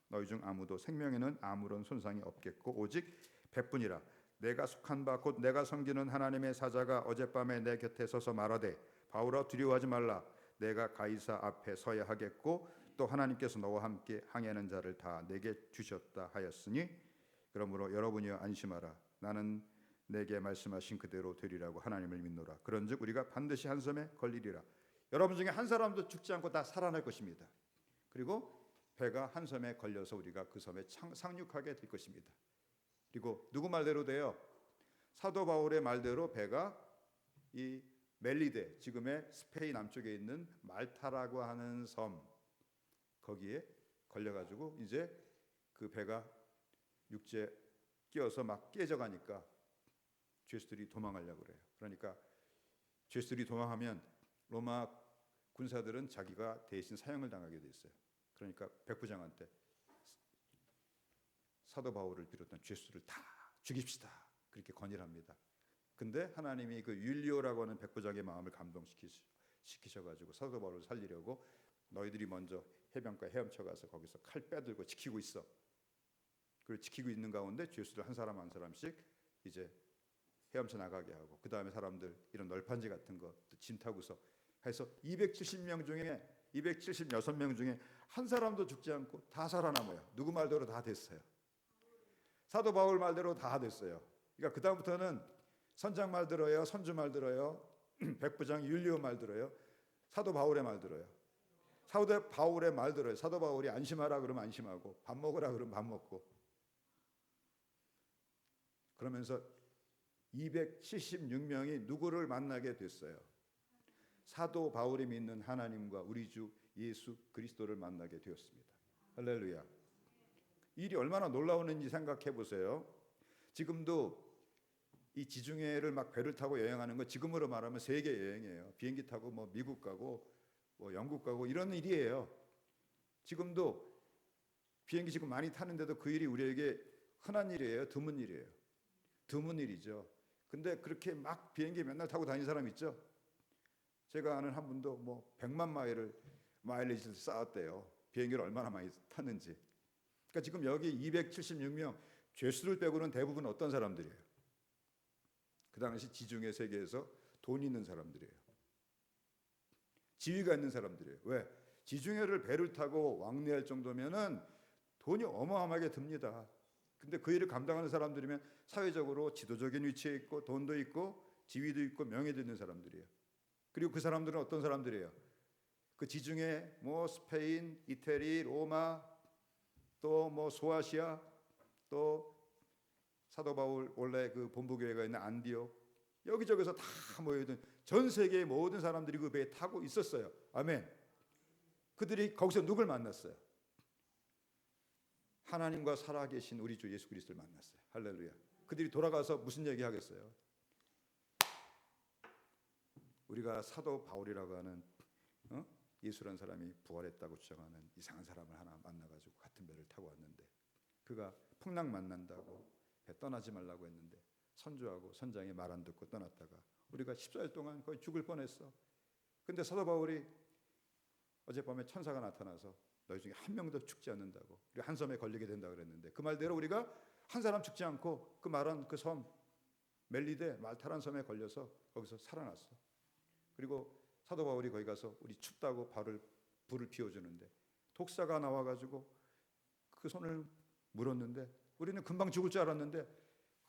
너희 중 아무도 생명에는 아무런 손상이 없겠고 오직 배뿐이라. 내가 속한 바 곧 내가 섬기는 하나님의 사자가 어젯밤에 내 곁에 서서 말하되 바울아 두려워하지 말라. 내가 가이사 앞에 서야 하겠고 또 하나님께서 너와 함께 항해하는 자를 다 내게 주셨다 하였으니 그러므로 여러분이여 안심하라. 나는 내게 말씀하신 그대로 되리라고 하나님을 믿노라. 그런즉 우리가 반드시 한 섬에 걸리리라. 여러분 중에 한 사람도 죽지 않고 다 살아날 것입니다. 그리고 배가 한 섬에 걸려서 우리가 그 섬에 상륙하게 될 것입니다. 그리고 누구 말대로 돼요? 사도 바울의 말대로 배가 이 멜리데, 지금의 스페인 남쪽에 있는 말타라고 하는 섬 거기에 걸려가지고 이제 그 배가 육지에 끼어서 막 깨져가니까 죄수들이 도망하려고 그래요. 그러니까 죄수들이 도망하면 로마 군사들은 자기가 대신 사형을 당하게 돼 있어요. 그러니까 백부장한테 사도 바울을 비롯한 죄수들을 다 죽입시다 그렇게 건의를 합니다. 근데 하나님이 그 율리오라고 하는 백부장의 마음을 감동시키셔가지고 사도 바울을 살리려고 너희들이 먼저 해변가에 헤엄쳐가서 거기서 칼 빼들고 지키고 있어. 그걸 지키고 있는 가운데 죄수들 한 사람 한 사람씩 이제 헤엄쳐 나가게 하고 그 다음에 사람들 이런 널판지 같은 거 짐 타고서 해서 270명 중에 276명 중에 한 사람도 죽지 않고 다 살아남아요. 누구 말대로 다 됐어요. 사도 바울 말대로 다 됐어요. 그러니까 그 다음부터는 선장 말 들어요, 선주 말 들어요, 백부장 율리오 말 들어요, 사도 바울의 말 들어요. 사도 바울의 말 들어요. 사도 바울이 안심하라 그러면 안심하고 밥 먹으라 그러면 밥 먹고. 그러면서 276명이 누구를 만나게 됐어요? 사도 바울이 믿는 하나님과 우리 주 예수 그리스도를 만나게 되었습니다. 할렐루야. 일이 얼마나 놀라웠는지 생각해 보세요. 지금도 이 지중해를 막 배를 타고 여행하는 거 지금으로 말하면 세계 여행이에요. 비행기 타고 뭐 미국 가고 뭐 영국 가고 이런 일이에요. 지금도 비행기 지금 많이 타는데도 그 일이 우리에게 흔한 일이에요. 드문 일이에요. 드문 일이죠. 근데 그렇게 막 비행기 맨날 타고 다니는 사람 있죠. 제가 아는 한 분도 뭐 100만 마일리지를 쌓았대요. 비행기를 얼마나 많이 탔는지. 그러니까 지금 여기 276명 죄수들 빼고는 대부분 어떤 사람들이에요? 그 당시 지중해 세계에서 돈 있는 사람들이에요. 지위가 있는 사람들이에요. 왜? 지중해를 배를 타고 왕래할 정도면은 돈이 어마어마하게 듭니다. 근데 그 일을 감당하는 사람들이면 사회적으로 지도적인 위치에 있고 돈도 있고 지위도 있고 명예도 있는 사람들이에요. 그리고 그 사람들은 어떤 사람들이에요? 그 지중해 뭐 스페인, 이태리, 로마 또 뭐 소아시아 또 사도 바울 원래 그 본부교회가 있는 안디옥 여기저기서 다 모여있는 전 세계의 모든 사람들이 그 배에 타고 있었어요. 아멘. 그들이 거기서 누굴 만났어요? 하나님과 살아계신 우리 주 예수 그리스도를 만났어요. 할렐루야. 그들이 돌아가서 무슨 얘기 하겠어요? 우리가 사도 바울이라고 하는 예수라는 사람이 부활했다고 주장하는 이상한 사람을 하나 만나가지고 같은 배를 타고 왔는데, 그가 풍랑 만난다고 배 떠나지 말라고 했는데 선주하고 선장의 말 안 듣고 떠났다가 우리가 14일 동안 거의 죽을 뻔했어. 근데 사도 바울이 어젯밤에 천사가 나타나서 너희 중에 한 명도 죽지 않는다고, 우리 한 섬에 걸리게 된다 그랬는데, 그 말대로 우리가 한 사람 죽지 않고 그 말한 그 섬 멜리데 말타란 섬에 걸려서 거기서 살아났어. 그리고 사도 바울이 거기 가서 우리 춥다고 불을 피워주는데 독사가 나와가지고 그 손을 물었는데 우리는 금방 죽을 줄 알았는데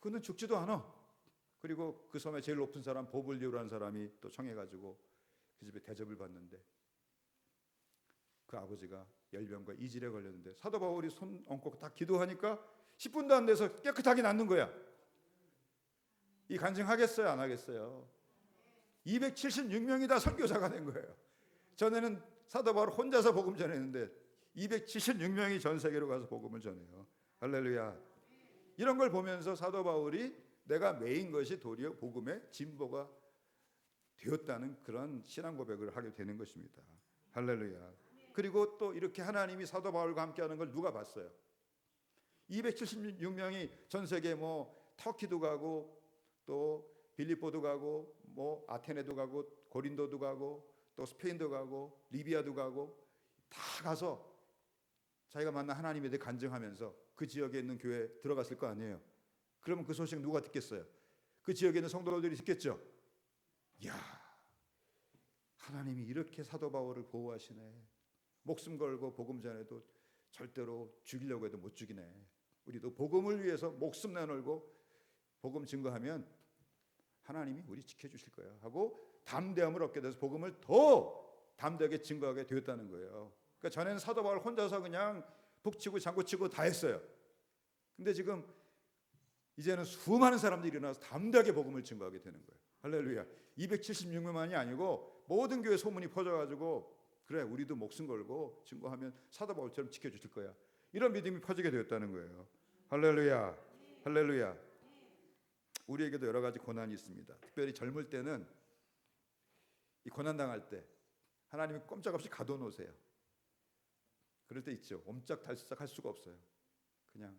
그는 죽지도 않아. 그리고 그 섬에 제일 높은 사람 보블리오라는 사람이 또 청해가지고 그 집에 대접을 받는데 그 아버지가 열병과 이질에 걸렸는데 사도 바울이 손 얹고 딱 기도하니까 10분도 안 돼서 깨끗하게 낫는 거야. 이 간증하겠어요? 안 하겠어요? 276명이 다 선교사가 된 거예요. 전에는 사도 바울 혼자서 복음 전했는데 276명이 전 세계로 가서 복음을 전해요. 할렐루야. 이런 걸 보면서 사도 바울이 내가 매인 것이 도리어 복음의 진보가 되었다는 그런 신앙 고백을 하게 되는 것입니다. 할렐루야. 그리고 또 이렇게 하나님이 사도 바울과 함께하는 걸 누가 봤어요? 276명이 전 세계 터키도 가고 또 빌립보도 가고 아테네도 가고 고린도도 가고 또 스페인도 가고 리비아도 가고 다 가서 자기가 만난 하나님에 대해 간증하면서 그 지역에 있는 교회에 들어갔을 거 아니에요. 그러면 그 소식 누가 듣겠어요? 그 지역에 있는 성도들이 듣겠죠. 이야, 하나님이 이렇게 사도 바울을 보호하시네. 목숨 걸고 복음 전해도 절대로 죽이려고 해도 못 죽이네. 우리도 복음을 위해서 목숨 내놓고 복음 증거하면 하나님이 우리 지켜주실 거야 하고 담대함을 얻게 돼서 복음을 더 담대하게 증거하게 되었다는 거예요. 그러니까 전에는 사도 바울 혼자서 그냥 북치고 장구치고 다 했어요. 근데 지금 이제는 수많은 사람들이 일어나서 담대하게 복음을 증거하게 되는 거예요. 할렐루야. 276명만이 아니고 모든 교회 소문이 퍼져가지고 그래 우리도 목숨 걸고 증거하면 사도 바울처럼 지켜주실 거야. 이런 믿음이 퍼지게 되었다는 거예요. 할렐루야. 할렐루야. 우리에게도 여러 가지 고난이 있습니다. 특별히 젊을 때는 이 고난 당할 때 하나님이 꼼짝없이 가둬놓으세요. 그럴 때 있죠. 옴짝달싹 할 수가 없어요. 그냥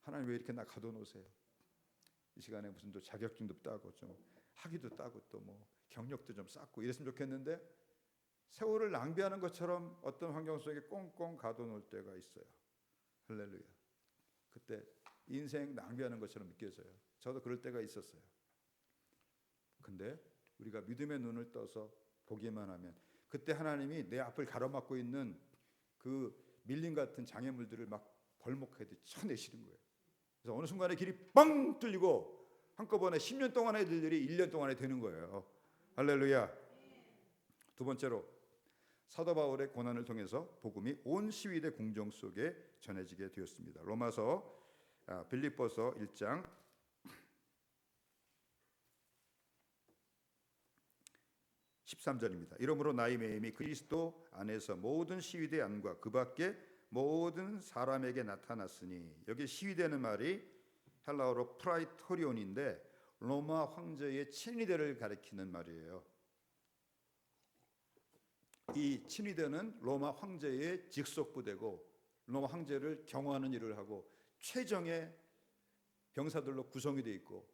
하나님 왜 이렇게 나 가둬놓으세요? 이 시간에 무슨 또 자격증도 따고 좀 학위도 따고 또 경력도 좀 쌓고 이랬으면 좋겠는데 세월을 낭비하는 것처럼 어떤 환경 속에 꽁꽁 가둬놓을 때가 있어요. 할렐루야. 그때 인생 낭비하는 것처럼 느껴져요. 저도 그럴 때가 있었어요. 근데 우리가 믿음의 눈을 떠서 보기만 하면 그때 하나님이 내 앞을 가로막고 있는 그 밀림 같은 장애물들을 막 벌목하듯이 쳐내시는 거예요. 그래서 어느 순간에 길이 빵 뚫리고 한꺼번에 10년 동안의 일들이 1년 동안에 되는 거예요. 할렐루야. 두 번째로 사도 바울의 고난을 통해서 복음이 온 시위대 궁정 속에 전해지게 되었습니다. 빌립보서 1장 13절입니다. 이러므로 나의 매임이 그리스도 안에서 모든 시위대 안과 그 밖에 모든 사람에게 나타났으니, 여기 시위대는 말이 헬라어로 프라이토리온인데 로마 황제의 친위대를 가리키는 말이에요. 이 친위대는 로마 황제의 직속 부대고 로마 황제를 경호하는 일을 하고 최정예 병사들로 구성이 되어 있고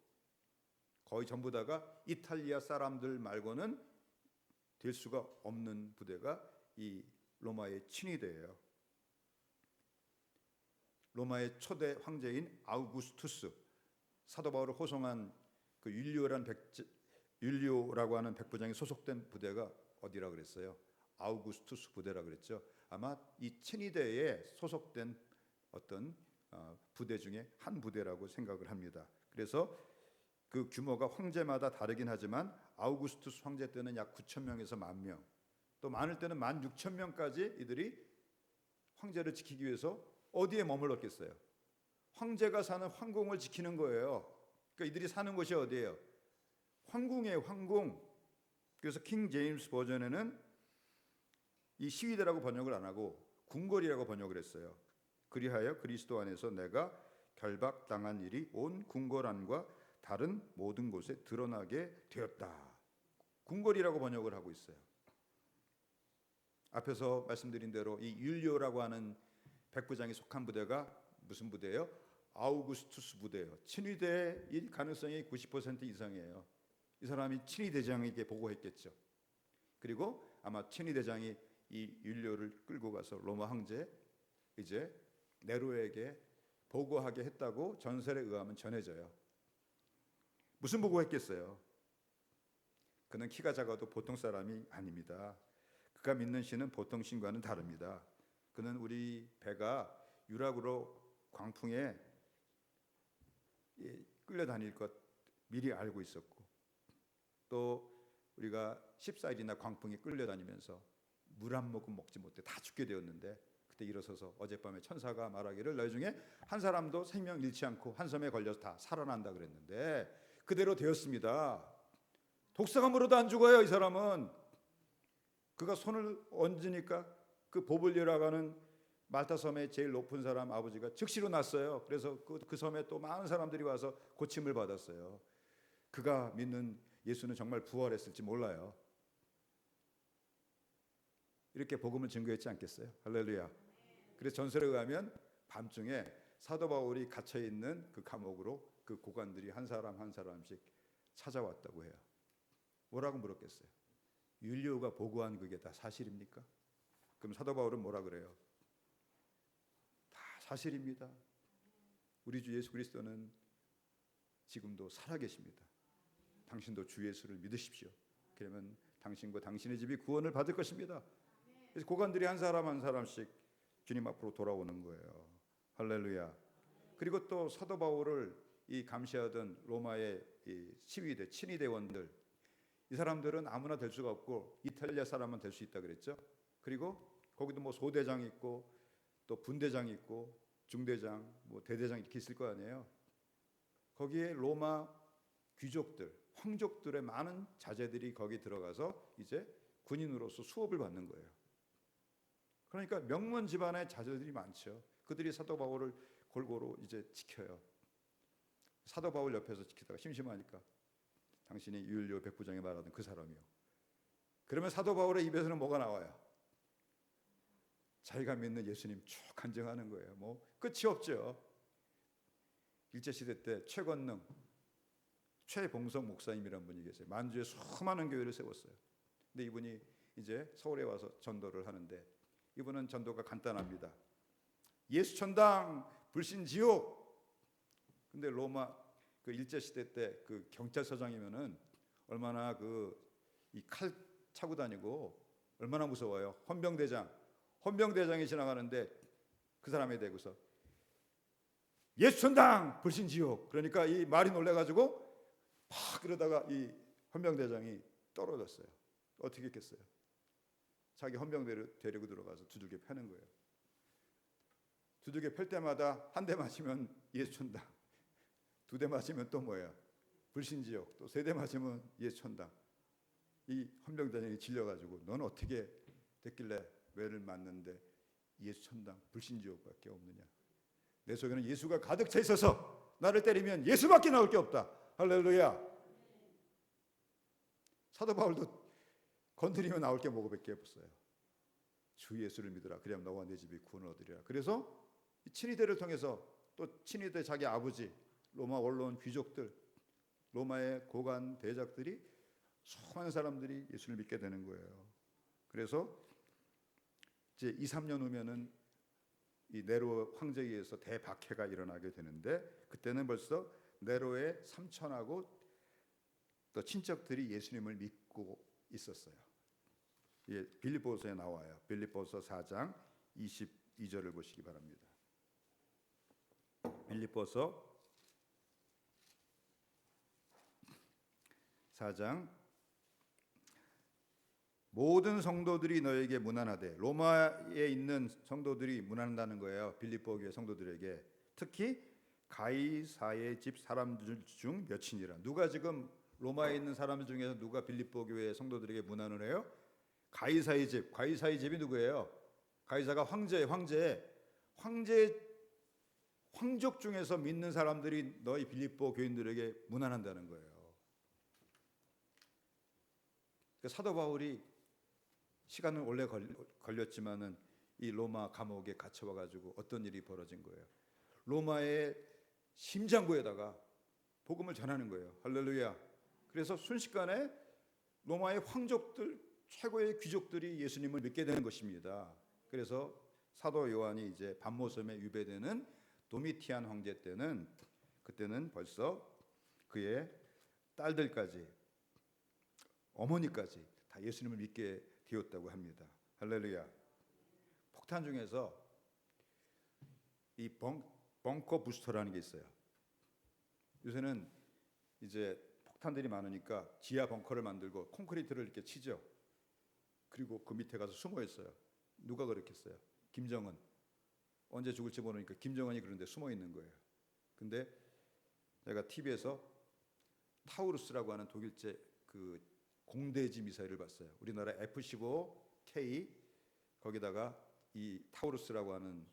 거의 전부 다가 이탈리아 사람들 말고는 될 수가 없는 부대가 이 로마의 친위대예요. 로마의 초대 황제인 아우구스투스, 사도 바울을 호송한 그 율리오라고 하는 백부장이 소속된 부대가 어디라 그랬어요? 아우구스투스 부대라 그랬죠. 아마 이 친위대에 소속된 어떤 부대 중에 한 부대라고 생각을 합니다. 그래서 그 규모가 황제마다 다르긴 하지만 아우구스투스 황제 때는 약 9,000명에서 10,000명, 또 많을 때는 16,000명까지 이들이 황제를 지키기 위해서 어디에 머물렀겠어요? 황제가 사는 황궁을 지키는 거예요. 그러니까 이들이 사는 곳이 어디예요? 황궁이에요. 황궁. 그래서 킹 제임스 버전에는 이 시위대라고 번역을 안 하고 궁궐이라고 번역을 했어요. 그리하여 그리스도 안에서 내가 결박당한 일이 온 궁궐 안과 다른 모든 곳에 드러나게 되었다. 궁궐이라고 번역을 하고 있어요. 앞에서 말씀드린 대로 이 율리오라고 하는 백부장이 속한 부대가 무슨 부대예요? 아우구스투스 부대예요. 친위대일 가능성이 90% 이상이에요. 이 사람이 친위대장에게 보고했겠죠. 그리고 아마 친위대장이 이 율리오를 끌고 가서 로마 황제 이제 네로에게 보고하게 했다고 전설에 의하면 전해져요. 무슨 보고했겠어요? 그는 키가 작아도 보통 사람이 아닙니다. 그가 믿는 신은 보통 신과는 다릅니다. 그는 우리 배가 유락으로 광풍에 끌려다닐 것 미리 알고 있었고, 또 우리가 14일이나 광풍에 끌려다니면서 물 한 모금 먹지 못해 다 죽게 되었는데, 그때 일어서서 어젯밤에 천사가 말하기를 너희 중에 한 사람도 생명 잃지 않고 한 섬에 걸려서 다 살아난다 그랬는데 그대로 되었습니다. 독사가 물어도 안 죽어요. 이 사람은 그가 손을 얹으니까 그 보블리오라고 하는 말타 섬의 제일 높은 사람 아버지가 즉시로 났어요. 그래서 그 섬에 또 많은 사람들이 와서 고침을 받았어요. 그가 믿는 예수는 정말 부활했을지 몰라요. 이렇게 복음을 증거했지 않겠어요? 할렐루야. 그래서 전설에 의하면 밤중에 사도 바울이 갇혀 있는 그 감옥으로 그 고관들이 한 사람 한 사람씩 찾아왔다고 해요. 뭐라고 물었겠어요? 율리오가 보고한 그게 다 사실입니까? 그럼 사도 바울은 뭐라 그래요? 다 사실입니다. 우리 주 예수 그리스도는 지금도 살아계십니다. 당신도 주 예수를 믿으십시오. 그러면 당신과 당신의 집이 구원을 받을 것입니다. 그래서 고관들이 한 사람 한 사람씩 주님 앞으로 돌아오는 거예요. 할렐루야. 그리고 또 사도 바울을 이 감시하던 로마의 이 시위대, 친위대원들, 이 사람들은 아무나 될 수가 없고 이탈리아 사람만 될 수 있다 그랬죠. 그리고 거기도 뭐 소대장 있고 또 분대장 있고 중대장, 뭐 대대장 이렇게 있을 거 아니에요. 거기에 로마 귀족들, 황족들의 많은 자제들이 거기 들어가서 이제 군인으로서 수업을 받는 거예요. 그러니까 명문 집안의 자제들이 많죠. 그들이 사도 바울을 골고루 이제 지켜요. 사도 바울 옆에서 지키다가 심심하니까 당신이 율리오 백부장이 말하던 그 사람이요. 그러면 사도 바울의 입에서는 뭐가 나와요? 자기가 믿는 예수님 쭉 간증하는 거예요. 뭐 끝이 없죠. 일제시대 때 최건능, 최봉석 목사님이라는 분이 계세요. 만주에 수많은 교회를 세웠어요. 근데 이분이 이제 서울에 와서 전도를 하는데, 이분은 전도가 간단합니다. 예수 천당, 불신 지옥. 근데 로마 그 일제 시대 때 그 경찰서장이면은 얼마나 그 이 칼 차고 다니고 얼마나 무서워요. 헌병대장이 지나가는데 그 사람에 대고서 예수 천당, 불신 지옥. 그러니까 이 말이 놀래가지고 막 그러다가 이 헌병대장이 떨어졌어요. 어떻게 했겠어요? 자기 헌병대를 데리고 들어가서 두들겨 패는 거예요. 두들겨 팰 때마다 한 대 맞으면 예수 천당, 두 대 맞으면 또 뭐예요? 불신지옥, 또 세 대 맞으면 예수 천당. 이 헌병대장이 질려가지고 넌 어떻게 됐길래 왜를 맞는데 예수 천당, 불신지옥밖에 없느냐? 내 속에는 예수가 가득 차 있어서 나를 때리면 예수밖에 나올 게 없다. 할렐루야. 사도 바울도 건드리면 나올 게 뭐밖에 없어요. 주 예수를 믿으라. 그래야 너와 내 집이 구원을 얻으리라. 그래서 친위대를 통해서 또 친위대 자기 아버지, 로마 원로원 귀족들, 로마의 고관 대작들이 수많은 사람들이 예수를 믿게 되는 거예요. 그래서 이제 2, 3년 후면은 이 네로 황제에 의해서 대박해가 일어나게 되는데, 그때는 벌써 네로의 삼촌하고 또 친척들이 예수님을 믿고 있었어요. 예, 빌립보서에 나와요. 빌립보서 4장 22절을 보시기 바랍니다. 빌립보서 4장 모든 성도들이 너에게 문안하되, 로마에 있는 성도들이 문안한다는 거예요. 빌립보 교회 성도들에게. 특히 가이사의 집 사람들 중 몇이니라. 누가 지금 로마에 있는 사람들 중에서 누가 빌립보 교회 성도들에게 문안을 해요? 가이사의 집. 가이사의 집이 누구예요? 가이사가 황족 중에서 믿는 사람들이 너희 빌립보 교인들에게 문안한다는 거예요. 그러니까 사도 바울이 시간은 오래 걸렸지만은 이 로마 감옥에 갇혀와 가지고 어떤 일이 벌어진 거예요? 로마의 심장부에다가 복음을 전하는 거예요. 할렐루야. 그래서 순식간에 로마의 황족들, 최고의 귀족들이 예수님을 믿게 되는 것입니다. 그래서 사도 요한이 이제 반모섬에 유배되는 도미티안 황제 때는, 그때는 벌써 그의 딸들까지, 어머니까지 다 예수님을 믿게 되었다고 합니다. 할렐루야. 폭탄 중에서 이 벙커 부스터라는 게 있어요. 요새는 이제 폭탄들이 많으니까 지하 벙커를 만들고 콘크리트를 이렇게 치죠. 그리고 그 밑에 가서 숨어 있어요. 누가 그랬겠어요? 김정은. 언제 죽을지 모르니까 김정은이 그런데 숨어 있는 거예요. 근데 제가 TV에서 타우루스라고 하는 독일제 그 공대지 미사일을 봤어요. 우리나라 F-15K 거기다가 이 타우루스라고 하는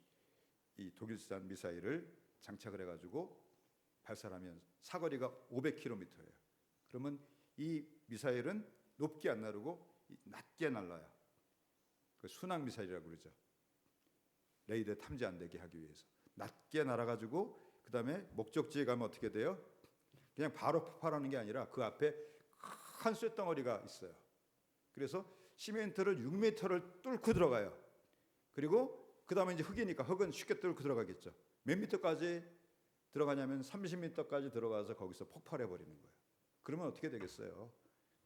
이 독일산 미사일을 장착을 해가지고 발사하면 사거리가 500km예요. 그러면 이 미사일은 높게 안 나르고 낮게 날라요. 그 순항 미사일이라고 그러죠. 레이더 탐지 안 되게 하기 위해서 낮게 날아가지고 그 다음에 목적지에 가면 어떻게 돼요? 그냥 바로 폭발하는 게 아니라 그 앞에 큰 쇳덩어리가 있어요. 그래서 시멘트를 6m를 뚫고 들어가요. 그리고 그 다음에 이제 흙이니까 흙은 쉽게 뚫고 들어가겠죠. 몇 미터까지 들어가냐면 30m까지 들어가서 거기서 폭발해 버리는 거예요. 그러면 어떻게 되겠어요?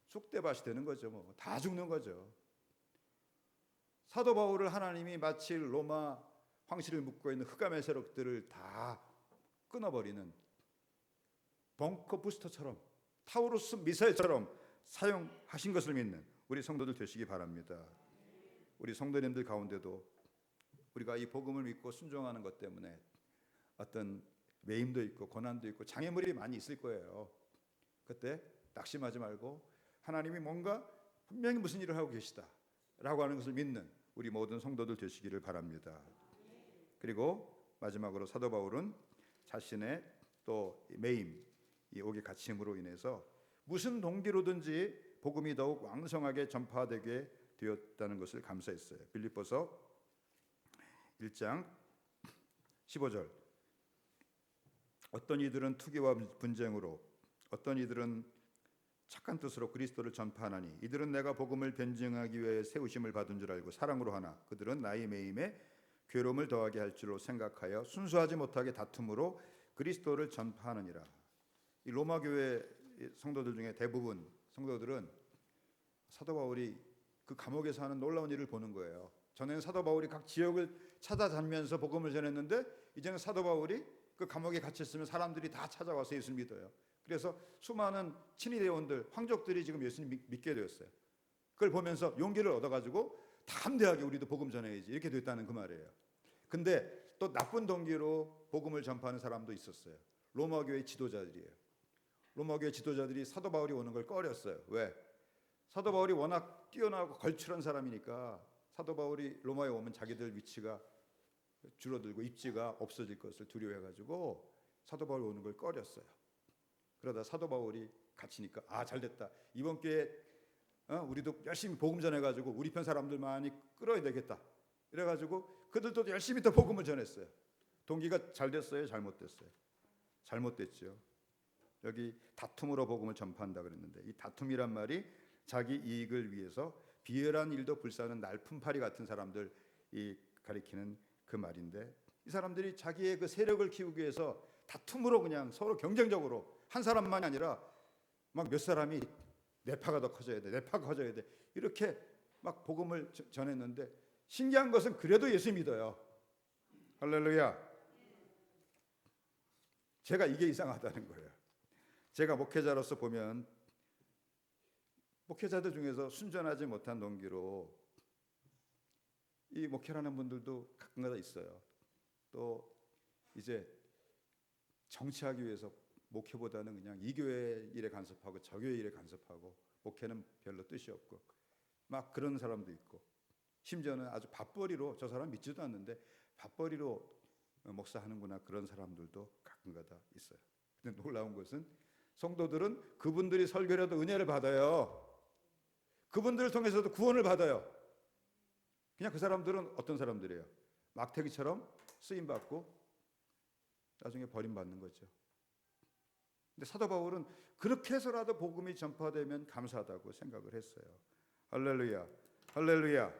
쑥대밭이 되는 거죠. 뭐 다 죽는 거죠. 사도 바울을 하나님이 마치 로마 황실을 묶고 있는 흑암의 세력들을 다 끊어버리는 벙커 부스터처럼, 타우루스 미사일처럼 사용하신 것을 믿는 우리 성도들 되시기 바랍니다. 우리 성도님들 가운데도 우리가 이 복음을 믿고 순종하는 것 때문에 어떤 매임도 있고 고난도 있고 장애물이 많이 있을 거예요. 그때 낙심하지 말고 하나님이 뭔가 분명히 무슨 일을 하고 계시다라고 하는 것을 믿는 우리 모든 성도들 되시기를 바랍니다. 그리고 마지막으로 사도 바울은 자신의 또 매임, 이 옥에 갇힘으로 인해서 무슨 동기로든지 복음이 더욱 왕성하게 전파되게 되었다는 것을 감사했어요. 빌립보서 1장 15절. 어떤 이들은 투기와 분쟁으로, 어떤 이들은 착한 뜻으로 그리스도를 전파하나니 이들은 내가 복음을 변증하기 위해 세우심을 받은 줄 알고 사랑으로 하나 그들은 나의 매임에 괴로움을 더하게 할 줄로 생각하여 순수하지 못하게 다툼으로 그리스도를 전파하느니라. 이 로마 교회 성도들 중에 대부분 성도들은 사도 바울이 그 감옥에서 하는 놀라운 일을 보는 거예요. 전에는 사도 바울이 각 지역을 찾아다니면서 복음을 전했는데 이제는 사도 바울이 그 감옥에 갇혔으면 사람들이 다 찾아와서 예수를 믿어요. 그래서 수많은 친위대원들, 황족들이 지금 예수님 믿게 되었어요. 그걸 보면서 용기를 얻어가지고 담대하게 우리도 복음 전해야지 이렇게 됐다는 그 말이에요. 근데 또 나쁜 동기로 복음을 전파하는 사람도 있었어요. 로마 교회 지도자들이에요. 로마 교회 지도자들이 사도 바울이 오는 걸 꺼렸어요. 왜? 사도 바울이 워낙 뛰어나고 걸출한 사람이니까 사도 바울이 로마에 오면 자기들 위치가 줄어들고 입지가 없어질 것을 두려워해가지고 사도 바울이 오는 걸 꺼렸어요. 그러다 사도 바울이 갇히니까 아 잘됐다. 이번 기회에 우리도 열심히 복음 전해가지고 우리 편 사람들 많이 끌어야 되겠다. 이래가지고 그들도 열심히 더 복음을 전했어요. 동기가 잘 됐어요? 잘못됐어요? 잘못됐죠. 여기 다툼으로 복음을 전파한다 그랬는데 이 다툼이란 말이 자기 이익을 위해서 비열한 일도 불사하는 날품파리 같은 사람들 이 가리키는 그 말인데 이 사람들이 자기의 그 세력을 키우기 위해서 다툼으로 그냥 서로 경쟁적으로 한 사람만이 아니라 막 몇 사람이 내 파가 더 커져야 돼, 내 파가 커져야 돼 이렇게 막 복음을 전했는데 신기한 것은 그래도 예수 믿어요. 할렐루야. 제가 이게 이상하다는 거예요. 제가 목회자로서 보면 목회자들 중에서 순전하지 못한 동기로 이 목회라는 분들도 가끔가다 있어요. 또 이제 정치하기 위해서 목회보다는 그냥 이 교회 일에 간섭하고 저 교회 일에 간섭하고 목회는 별로 뜻이 없고 막 그런 사람도 있고, 심지어는 아주 밥벌이로, 저 사람 믿지도 않는데 밥벌이로 목사하는구나, 그런 사람들도 가끔가다 있어요. 근데 놀라운 것은 성도들은 그분들이 설교라도 은혜를 받아요. 그분들을 통해서도 구원을 받아요. 그냥 그 사람들은 어떤 사람들이에요? 막대기처럼 쓰임받고 나중에 버림받는 거죠. 근데 사도 바울은 그렇게 해서라도 복음이 전파되면 감사하다고 생각을 했어요. 할렐루야, 할렐루야.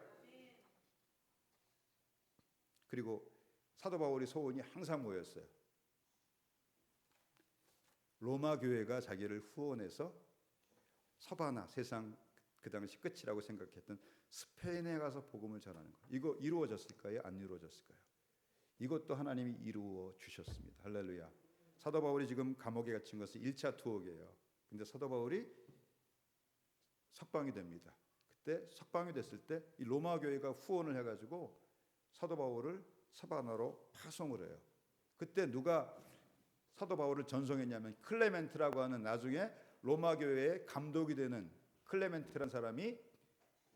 그리고 사도 바울이 소원이 항상 뭐였어요? 로마 교회가 자기를 후원해서 서바나, 세상 그 당시 끝이라고 생각했던 스페인에 가서 복음을 전하는 거, 이거 이루어졌을까요? 안 이루어졌을까요? 이것도 하나님이 이루어 주셨습니다. 할렐루야. 사도 바울이 지금 감옥에 갇힌 것은 1차 투옥이에요. 근데 사도 바울이 석방이 됩니다. 그때 석방이 됐을 때 이 로마 교회가 후원을 해가지고 사도 바울을 서바나로 파송을 해요. 그때 누가 사도 바울을 전송했냐면 클레멘트라고 하는, 나중에 로마 교회의 감독이 되는 클레멘트라는 사람이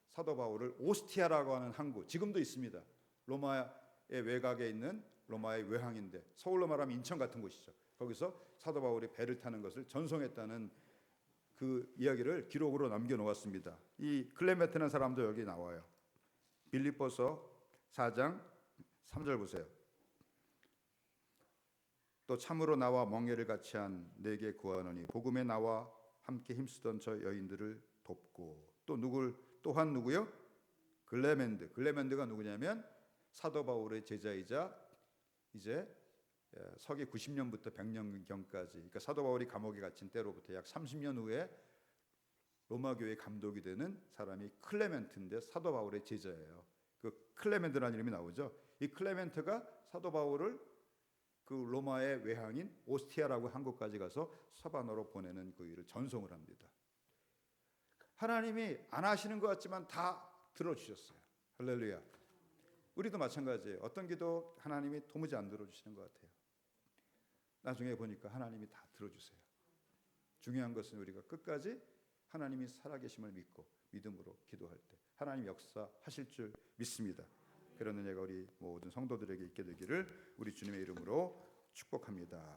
사도 바울을 오스티아라고 하는 항구, 지금도 있습니다. 로마의 외곽에 있는 로마의 외항인데, 서울로 말하면 인천 같은 곳이죠. 거기서 사도 바울이 배를 타는 것을 전송했다는 그 이야기를 기록으로 남겨놓았습니다. 이 클레멘트라는 사람도 여기 나와요. 빌립보서 4장 3절 보세요. 또 참으로 나와 멍에를 같이 한 내게 구하노니 복음에 나와 함께 힘쓰던 저 여인들을 돕고, 또 또한 누구요? 글레멘드가 누구냐면 사도 바울의 제자이자 이제 서기 90년부터 100년경까지, 그러니까 사도 바울이 감옥에 갇힌 때로부터 약 30년 후에 로마 교회 감독이 되는 사람이 클레멘트인데 사도 바울의 제자예요. 그 클레멘트라는 이름이 나오죠. 이 클레멘트가 사도 바울을 그 로마의 외항인 오스티아라고 한 곳까지 가서 서바나로 보내는 그 일을 전송을 합니다. 하나님이 안 하시는 것 같지만 다 들어주셨어요. 할렐루야. 우리도 마찬가지예요. 어떤 기도 하나님이 도무지 안 들어주시는 것 같아요. 나중에 보니까 하나님이 다 들어주세요. 중요한 것은 우리가 끝까지 하나님이 살아계심을 믿고 믿음으로 기도할 때 하나님 역사하실 줄 믿습니다. 그런 은혜가 우리 모든 성도들에게 있게 되기를 우리 주님의 이름으로 축복합니다.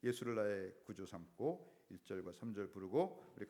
예수를 나의 구주 삼고 1절과 3절 부르고 우리